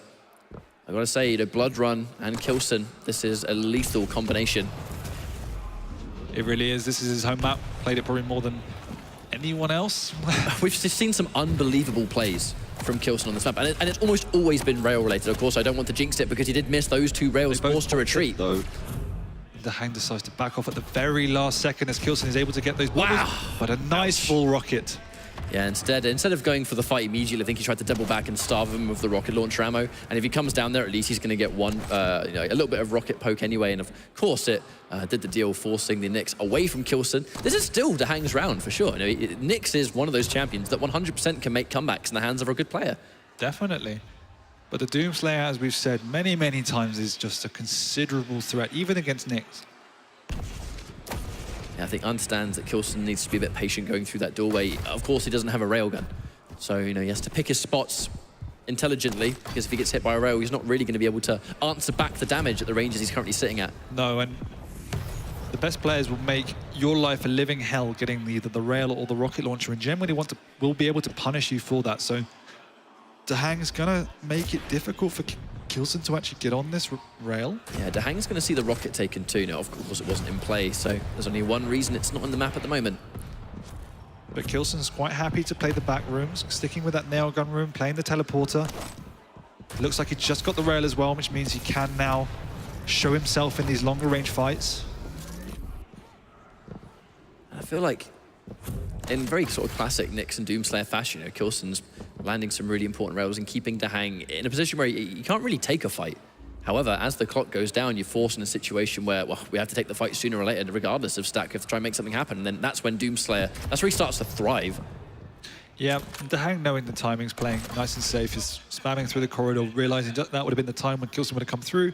I've got to say, Blood Run and k1llsen, this is a lethal combination. It really is. This is his home map. Played it probably more than anyone else. We've just seen some unbelievable plays from k1llsen on this map. And it's almost always been rail related. Of course, I don't want to jinx it because he did miss those two rails forced to retreat. Though. DaHanG decides to back off at the very last second as k1llsen is able to get those bubbles. Wow. But a nice full rocket. Yeah, instead of going for the fight immediately, I think he tried to double back and starve him with the rocket launcher ammo. And if he comes down there, at least he's going to get one, a little bit of rocket poke anyway. And of course, it did the deal, forcing the Nyx away from k1llsen. This is still DaHanG's round for sure. Nyx is one of those champions that 100% can make comebacks in the hands of a good player. Definitely. But the Doomslayer, as we've said many, many times, is just a considerable threat, even against Nyx. Yeah, I think understands that k1llsen needs to be a bit patient going through that doorway. Of course, he doesn't have a railgun. So, he has to pick his spots intelligently, because if he gets hit by a rail, he's not really going to be able to answer back the damage at the ranges he's currently sitting at. No, and the best players will make your life a living hell getting either the rail or the rocket launcher, and generally will be able to punish you for that. So DaHanG's going to make it difficult for k1llsen to actually get on this rail. Yeah, DaHanG's going to see the rocket taken too. Now, of course, it wasn't in play, so there's only one reason it's not on the map at the moment. But k1llsen's quite happy to play the back rooms, sticking with that nail gun room, playing the teleporter. Looks like he just got the rail as well, which means he can now show himself in these longer range fights. I feel like in very sort of classic Nyx and Doomslayer fashion, k1llsen's landing some really important rails and keeping DaHanG in a position where you can't really take a fight. However, as the clock goes down, you're forced in a situation where, well, we have to take the fight sooner or later, regardless of stack, to try and make something happen. And then that's when Doomslayer, that's where he starts to thrive. Yeah, DaHanG, knowing the timings, playing nice and safe, is spamming through the corridor, realizing that would have been the time when k1llsen would have come through.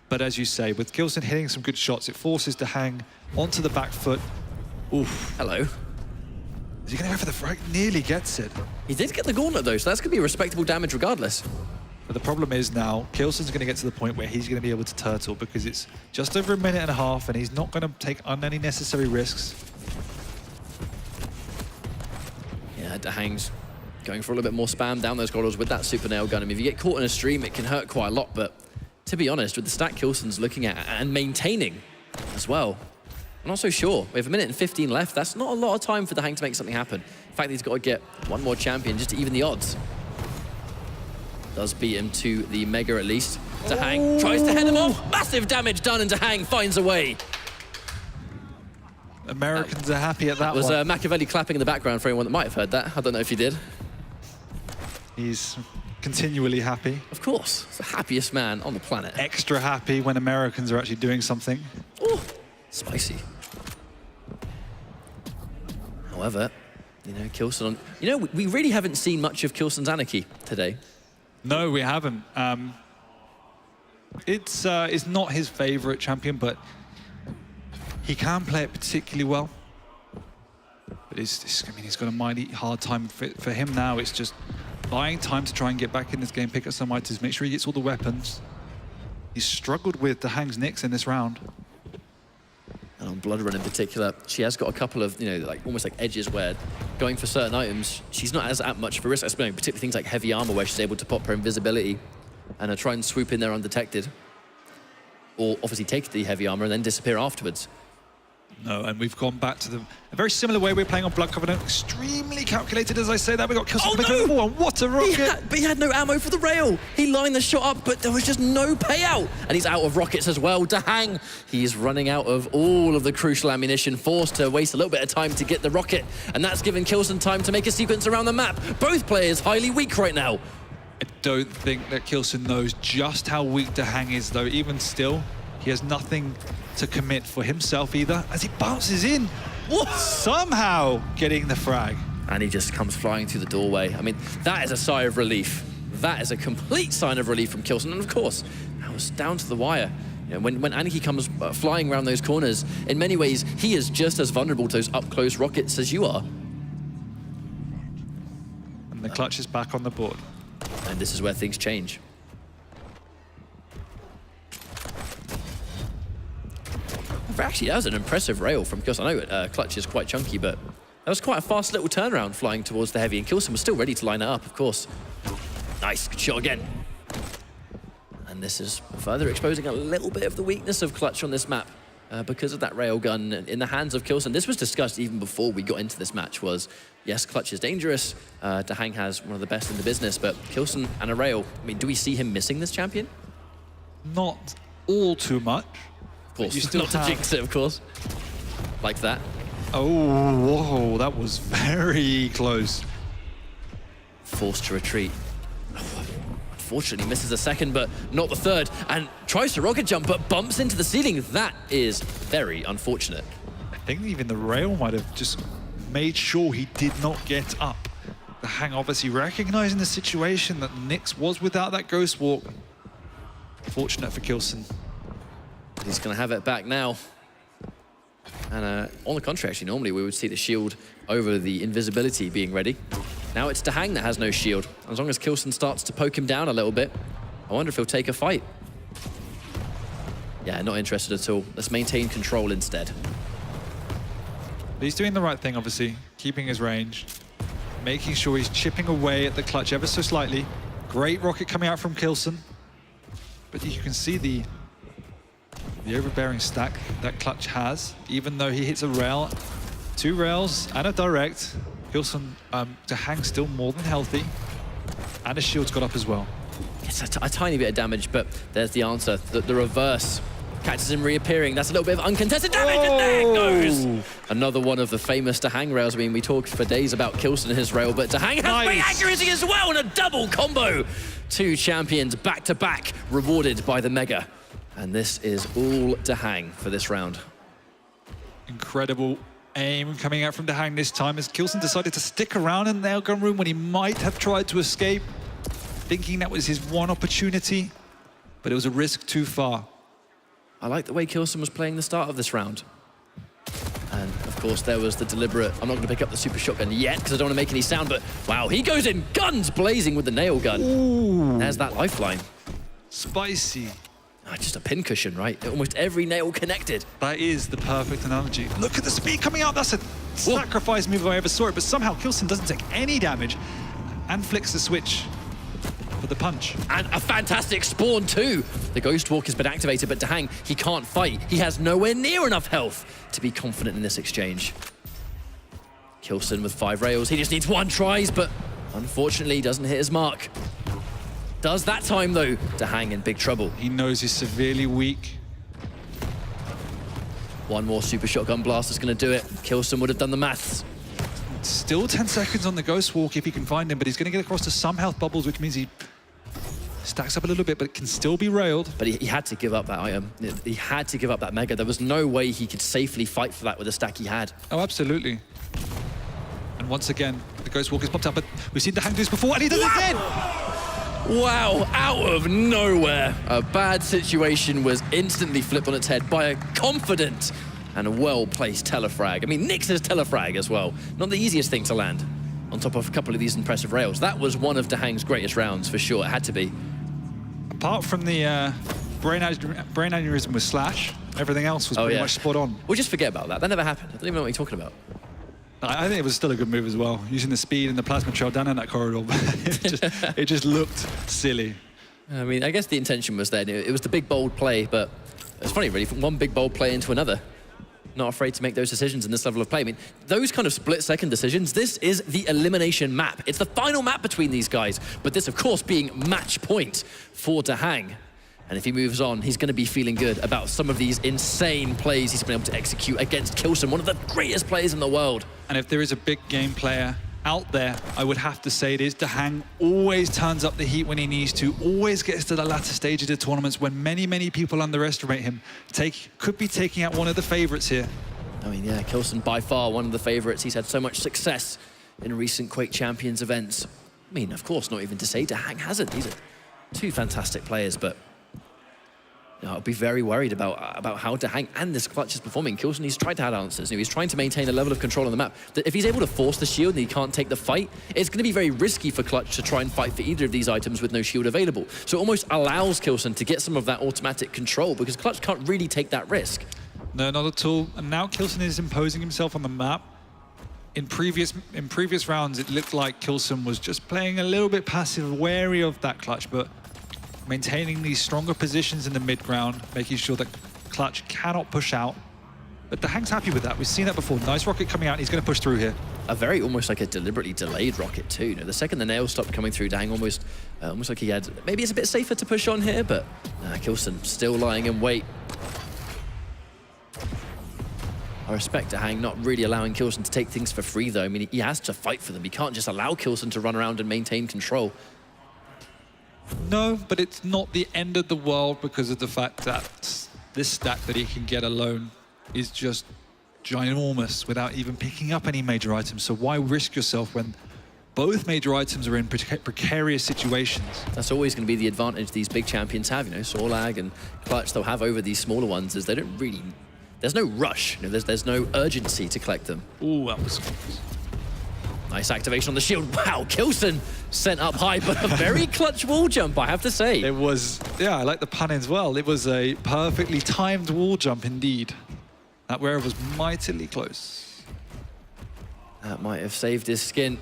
But as you say, with k1llsen hitting some good shots, it forces DaHanG onto the back foot. Oof. Hello. Is he going to go for the frag? Nearly gets it. He did get the gauntlet, though, so that's going to be respectable damage regardless. But the problem is now, k1llsen's going to get to the point where he's going to be able to turtle because it's just over a minute and a half and he's not going to take any necessary risks. Yeah, DaHanG's going for a little bit more spam down those corridors with that super nail gun. I mean, if you get caught in a stream, it can hurt quite a lot, but to be honest, with the stack k1llsen's looking at and maintaining as well, I'm not so sure. We have 1 minute and 15 left. That's not a lot of time for DaHanG to make something happen. In fact, he's got to get one more champion just to even the odds. does beat him to the Mega at least. DaHanG tries to head him off. Massive damage done, and DaHanG finds a way. Americans are happy at that was one. Machiavelli clapping in the background for anyone that might have heard that. I don't know if you did. He's continually happy. Of course, he's the happiest man on the planet. Extra happy when Americans are actually doing something. Ooh, spicy. However, you know, k1llsen on... You know, we really haven't seen much of k1llsen's Anarchy today. No, we haven't. It's not his favorite champion, but he can play it particularly well. But I mean, he's got a mighty hard time for him now. It's just buying time to try and get back in this game, pick up some items, make sure he gets all the weapons. He's struggled with DaHanG's Nyx in this round. And on Bloodrun in particular, she has got a couple of, you know, like almost like edges where going for certain items, she's not as at much of a risk. Particularly things like heavy armor where she's able to pop her invisibility and try and swoop in there undetected. Or obviously take the heavy armor and then disappear afterwards. No, and we've gone back to a very similar way we're playing on Blood Covenant. Extremely calculated, as I say that. We got k1llsen Oh, no! What a rocket! But he had no ammo for the rail. He lined the shot up, but there was just no payout. And he's out of rockets as well. DaHanG, he's running out of all of the crucial ammunition, forced to waste a little bit of time to get the rocket. And that's given k1llsen time to make a sequence around the map. Both players highly weak right now. I don't think that k1llsen knows just how weak DaHanG is, though. Even still, he has nothing to commit for himself either, as he bounces in. What? Somehow getting the frag. And he just comes flying through the doorway. I mean, that is a sigh of relief. That is a complete sign of relief from k1llsen. And of course, that was down to the wire. You know, when Anarchy comes flying around those corners, in many ways, he is just as vulnerable to those up-close rockets as you are. And the clutch is back on the board. And this is where things change. Actually, that was an impressive rail from k1llsen. I know Clutch is quite chunky, but that was quite a fast little turnaround flying towards the heavy, and k1llsen was still ready to line it up, of course. Nice, good shot again. And this is further exposing a little bit of the weakness of Clutch on this map because of that railgun in the hands of k1llsen. This was discussed even before we got into this match was, yes, Clutch is dangerous. DaHanG has one of the best in the business, but k1llsen and a rail, I mean, do we see him missing this champion? Not all too much. Of course, you still not to jinx it, of course. Like that. Oh, whoa, that was very close. Forced to retreat. Unfortunately, misses a second, but not the third. And tries to rocket jump, but bumps into the ceiling. That is very unfortunate. I think even the rail might have just made sure he did not get up. DaHanG obviously recognizing the situation that Nyx was without that ghost walk. Fortunate for k1llsen. He's going to have it back now. And on the contrary, actually, normally we would see the shield over the invisibility being ready. Now it's DaHanG that has no shield. As long as k1llsen starts to poke him down a little bit, I wonder if he'll take a fight. Yeah, not interested at all. Let's maintain control instead. He's doing the right thing, obviously. Keeping his range. Making sure he's chipping away at the clutch ever so slightly. Great rocket coming out from k1llsen. But you can see the overbearing stack that Clutch has, even though he hits a rail, 2 rails and a direct. k1llsen, DaHanG still more than healthy, and his shield's got up as well. It's a tiny bit of damage, but there's the answer. The reverse catches him reappearing. That's a little bit of uncontested damage, and there it goes! Another one of the famous DaHanG rails. I mean, we talked for days about k1llsen and his rail, but DaHanG has great accuracy as well, and a double combo. 2 champions back-to-back, rewarded by the Mega. And this is all DaHanG for this round. Incredible aim coming out from DaHanG this time as k1llsen decided to stick around in the airgun room when he might have tried to escape, thinking that was his one opportunity, but it was a risk too far. I like the way k1llsen was playing the start of this round. And of course there was the deliberate, I'm not going to pick up the super shotgun yet because I don't want to make any sound, but wow, he goes in guns blazing with the nail gun. Ooh. There's that lifeline. Spicy. Oh, just a pincushion, right? Almost every nail connected. That is the perfect analogy. Look at the speed coming out. That's a sacrifice move if I ever saw it, but somehow k1llsen doesn't take any damage and flicks the switch for the punch. And a fantastic spawn too. The Ghost Walk has been activated, but DaHanG, he can't fight. He has nowhere near enough health to be confident in this exchange. k1llsen with 5 rails. He just needs 1 tries, but unfortunately he doesn't hit his mark. Does that time, though, DaHanG in big trouble. He knows he's severely weak. One more super shotgun blast is going to do it. k1llsen would have done the maths. Still 10 seconds on the Ghost Walk if he can find him, but he's going to get across to some health bubbles, which means he stacks up a little bit, but can still be railed. But he had to give up that item. He had to give up that Mega. There was no way he could safely fight for that with the stack he had. Oh, absolutely. And once again, the Ghost Walk is popped up, but we've seen DaHanG do this before, and he does it again! Wow, out of nowhere. A bad situation was instantly flipped on its head by a confident and a well-placed telefrag. I mean, Nix's telefrag as well. Not the easiest thing to land on top of a couple of these impressive rails. That was one of DaHanG's greatest rounds, for sure. It had to be. Apart from the brain aneurysm with Slash, everything else was pretty much spot on. We'll just forget about that. That never happened. I don't even know what you're talking about. I think it was still a good move as well, using the speed and the plasma trail down in that corridor. it just looked silly. I mean, I guess the intention was there. It was the big, bold play, but it's funny, really, from one big, bold play into another. Not afraid to make those decisions in this level of play. I mean, those kind of split-second decisions, this is the elimination map. It's the final map between these guys, but this, of course, being match point for DaHanG. And if he moves on, he's going to be feeling good about some of these insane plays he's been able to execute against k1llsen, one of the greatest players in the world. And if there is a big game player out there, I would have to say it is DaHanG. Always turns up the heat when he needs to, always gets to the latter stage of the tournaments when many, many people underestimate him. Could be taking out one of the favorites here. I mean, yeah, k1llsen by far one of the favorites. He's had so much success in recent Quake Champions events. I mean, of course, not even to say DaHanG hasn't. These are two fantastic players, but I'll be very worried about how DaHanG and this clutch is performing. k1llsen, he's tried to have answers. He's trying to maintain a level of control on the map. That if he's able to force the shield and he can't take the fight, it's going to be very risky for Clutch to try and fight for either of these items with no shield available. So it almost allows k1llsen to get some of that automatic control because Clutch can't really take that risk. No, not at all. And now k1llsen is imposing himself on the map. In previous rounds, it looked like k1llsen was just playing a little bit passive, wary of that Clutch, but maintaining these stronger positions in the mid-ground, making sure that Clutch cannot push out. But DaHanG's happy with that. We've seen that before. Nice rocket coming out. He's going to push through here. A very, almost like a deliberately delayed rocket too. You know, the second the nail stopped coming through, DaHanG almost like he had, maybe it's a bit safer to push on here, but k1llsen still lying in wait. I respect DaHanG not really allowing k1llsen to take things for free though. I mean, he has to fight for them. He can't just allow k1llsen to run around and maintain control. No, but it's not the end of the world because of the fact that this stack that he can get alone is just ginormous without even picking up any major items. So why risk yourself when both major items are in precarious situations? That's always going to be the advantage these big champions have. You know, Sorlag and Clutch, they'll have over these smaller ones is they don't really, there's no rush. You know, there's no urgency to collect them. Ooh, that was close. Nice activation on the shield. Wow, k1llsen sent up high, but a very clutch wall jump, I have to say. It was, yeah, I like the pun as well. It was a perfectly timed wall jump indeed. That where was mightily close. That might have saved his skin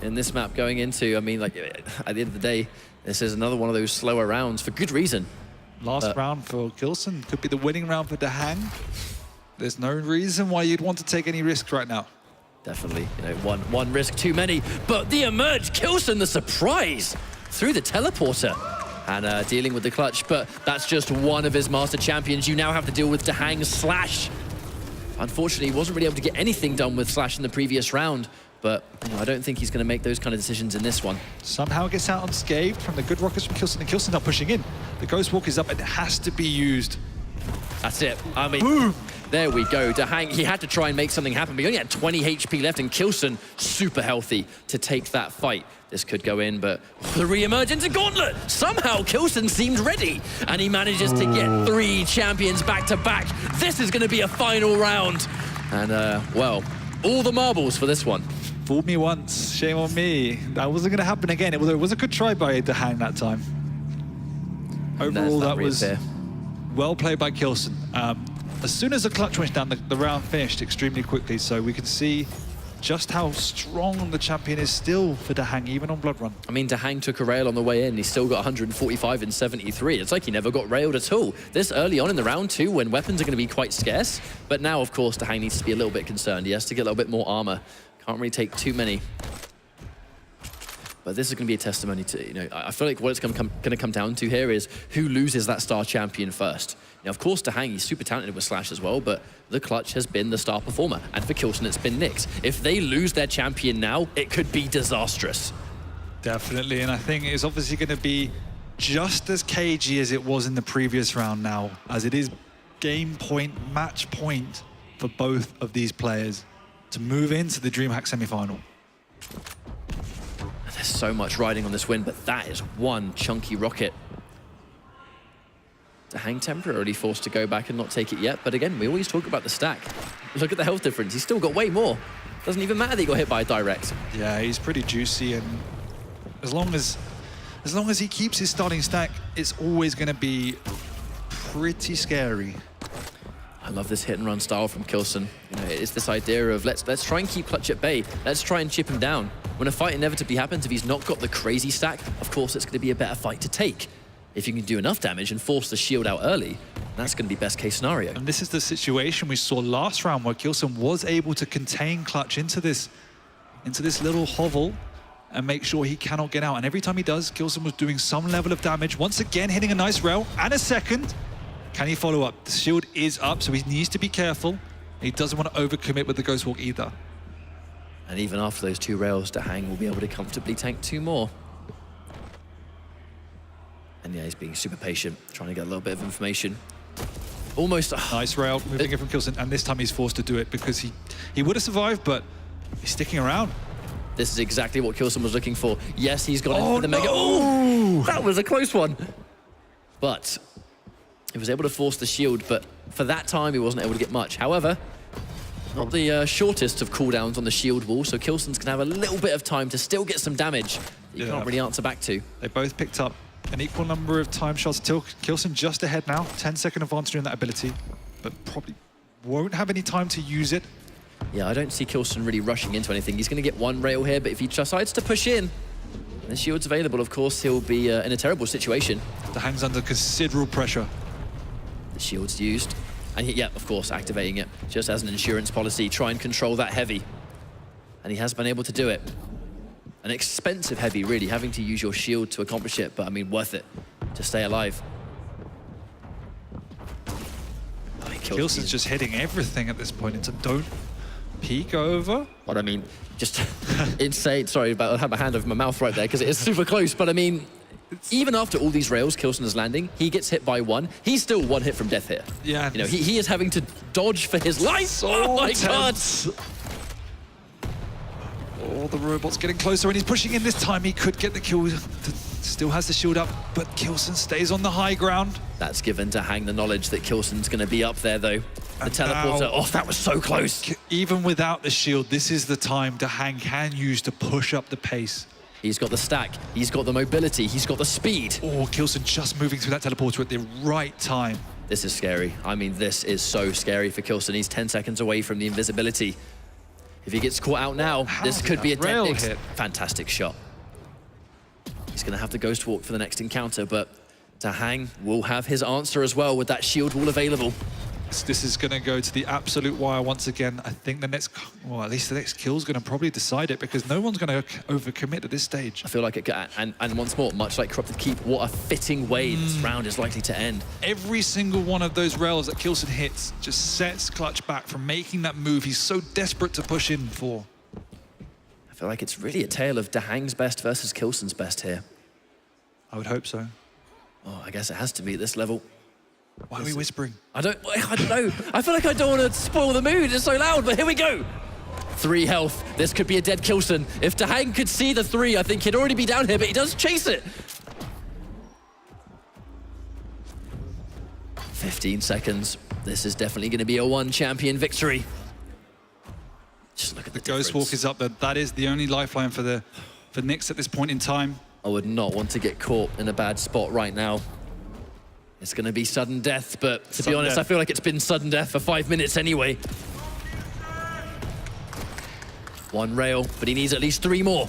in this map going into, I mean, like, at the end of the day, this is another one of those slower rounds for good reason. Last round for k1llsen could be the winning round for DaHanG. There's no reason why you'd want to take any risks right now. Definitely, you know, one risk too many, but the emerge, k1llsen, the surprise through the teleporter and dealing with the clutch, but that's just one of his master champions. You now have to deal with DaHanG's Slash. Unfortunately, he wasn't really able to get anything done with Slash in the previous round, but you know, I don't think he's going to make those kind of decisions in this one. Somehow gets out unscathed from the good rockets from k1llsen, and k1llsen not pushing in. The Ghost Walk is up, and it has to be used. That's it. I mean, boom! There we go. DaHanG, he had to try and make something happen, but he only had 20 HP left, and k1llsen super healthy to take that fight. This could go in, but the re-emerge into Gauntlet. Somehow k1llsen seemed ready, and he manages to get 3 champions back-to-back. This is going to be a final round. And, well, all the marbles for this one. Fooled me once, shame on me. That wasn't going to happen again, although it was a good try by DaHanG that time. Overall, that was well played by k1llsen. As soon as the clutch went down, the round finished extremely quickly, so we can see just how strong the champion is still for DaHanG, even on Blood Run. I mean, DaHanG took a rail on the way in. He's still got 145 and 73. It's like he never got railed at all. This early on in the round too, when weapons are going to be quite scarce. But now, of course, DaHanG needs to be a little bit concerned. He has to get a little bit more armor. Can't really take too many. But this is going to be a testimony to, you know, I feel like what it's going to come down to here is who loses that star champion first. Now, of course, DaHanG, he's super talented with Slash as well, but the clutch has been the star performer. And for k1llsen, it's been Nyx. If they lose their champion now, it could be disastrous. Definitely, and I think it's obviously going to be just as cagey as it was in the previous round now, as it is game point, match point for both of these players to move into the DreamHack semi-final. There's so much riding on this win, but that is one chunky rocket. DaHanG temporarily forced to go back and not take it yet, but again, we always talk about the stack. Look at the health difference. He's still got way more. Doesn't even matter that he got hit by a direct. Yeah, he's pretty juicy, and as long as he keeps his starting stack, it's always going to be pretty scary. I love this hit and run style from k1llsen. You know, it's this idea of let's try and keep Clutch at bay. Let's try and chip him down. When a fight inevitably happens, if he's not got the crazy stack, of course it's going to be a better fight to take. If you can do enough damage and force the shield out early, that's going to be best case scenario. And this is the situation we saw last round where k1llsen was able to contain Clutch into this little hovel and make sure he cannot get out. And every time he does, k1llsen was doing some level of damage. Once again, hitting a nice rail and a second. Can he follow up? The shield is up, so he needs to be careful. He doesn't want to overcommit with the Ghost Walk either. And even after those 2 rails, DaHanG will be able to comfortably tank 2 more. And yeah, he's being super patient, trying to get a little bit of information. Almost. Nice rail, moving it from k1llsen, and this time he's forced to do it because he would have survived, but he's sticking around. This is exactly what k1llsen was looking for. Yes, he's gone in for the no! mega. Oh, that was a close one. But he was able to force the shield, but for that time, he wasn't able to get much. However, not the shortest of cooldowns on the shield wall, so k1llsen's gonna have a little bit of time to still get some damage that you can't really answer back to. They both picked up an equal number of time shots. Till k1llsen just ahead now, 10-second advantage in that ability, but probably won't have any time to use it. Yeah, I don't see k1llsen really rushing into anything. He's gonna get 1 rail here, but if he decides to push in, and the shield's available, of course, he'll be in a terrible situation. DaHanG's under considerable pressure. The shield's used. And yeah, of course, activating it just as an insurance policy. Try and control that heavy. And he has been able to do it. An expensive heavy, really, having to use your shield to accomplish it, but I mean, worth it to stay alive. Oh, k1llsen's just hitting everything at this point. Don't peek over. What I mean, just insane. Sorry, I had my hand over my mouth right there because it is super close, but I mean, even after all these rails k1llsen is landing, he gets hit by 1. He's still 1 hit from death here. Yeah. You know, he is having to dodge for his life. So oh my god! Oh, the robot's getting closer and he's pushing in this time. He could get the kill. Still has the shield up, but k1llsen stays on the high ground. That's given DaHanG the knowledge that k1llsen's going to be up there, though. The teleporter, oh, that was so close. Even without the shield, this is the time DaHanG can use to push up the pace. He's got the stack, he's got the mobility, he's got the speed. Oh, k1llsen just moving through that teleporter at the right time. This is scary. I mean, this is so scary for k1llsen. He's 10 seconds away from the invisibility. If he gets caught out now, this could be a rail dead hit. Fantastic shot. He's going to have to Ghost Walk for the next encounter, but DaHanG will have his answer as well with that shield wall available. This is going to go to the absolute wire once again. I think the next, well, at least the next kill's going to probably decide it because no one's going to overcommit at this stage. I feel like it, and once more, much like Corrupted Keep, what a fitting way this round is likely to end. Every single one of those rails that k1llsen hits just sets Clutch back from making that move he's so desperate to push in for. I feel like it's really a tale of DaHanG's best versus k1llsen's best here. I would hope so. Oh, I guess it has to be at this level. Why are we whispering? I don't know. I feel like I don't want to spoil the mood. It's so loud, but here we go. 3 health. This could be a dead k1llsen. If DaHanG could see the 3, I think he'd already be down here, but he does chase it. 15 seconds. This is definitely going to be a 1 champion victory. Just look at the Ghost Walk is up there. That is the only lifeline for Nyx at this point in time. I would not want to get caught in a bad spot right now. It's going to be sudden death, but to be honest, I feel like it's been sudden death for 5 minutes anyway. 1 rail, but he needs at least 3 more.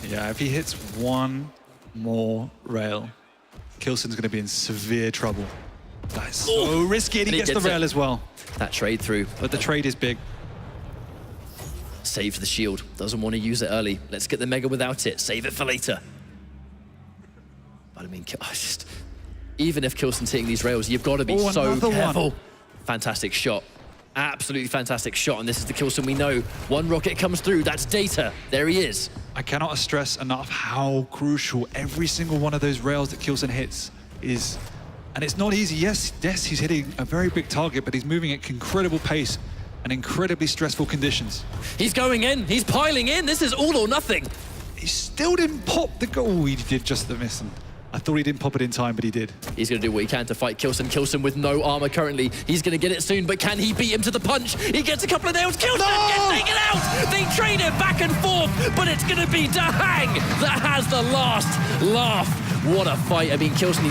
Yeah, if he hits 1 more rail, k1llsen's going to be in severe trouble. That is so risky, and he gets the rail as well. That trade through. But the trade is big. Saves the shield, doesn't want to use it early. Let's get the Mega without it, save it for later. But I mean, even if k1llsen's hitting these rails, you've got to be so careful. Fantastic shot. Absolutely fantastic shot, and this is the k1llsen we know. One rocket comes through, that's data. There he is. I cannot stress enough how crucial every single one of those rails that k1llsen hits is. And it's not easy. Yes, he's hitting a very big target, but he's moving at incredible pace and incredibly stressful conditions. He's going in, he's piling in. This is all or nothing. He still didn't pop the goal. He did just the miss. I thought he didn't pop it in time, but he did. He's going to do what he can to fight k1llsen. k1llsen with no armor currently. He's going to get it soon, but can he beat him to the punch? He gets a couple of nails. k1llsen gets taken out. They trade it back and forth, but it's going to be DaHanG that has the last laugh. What a fight. I mean, k1llsen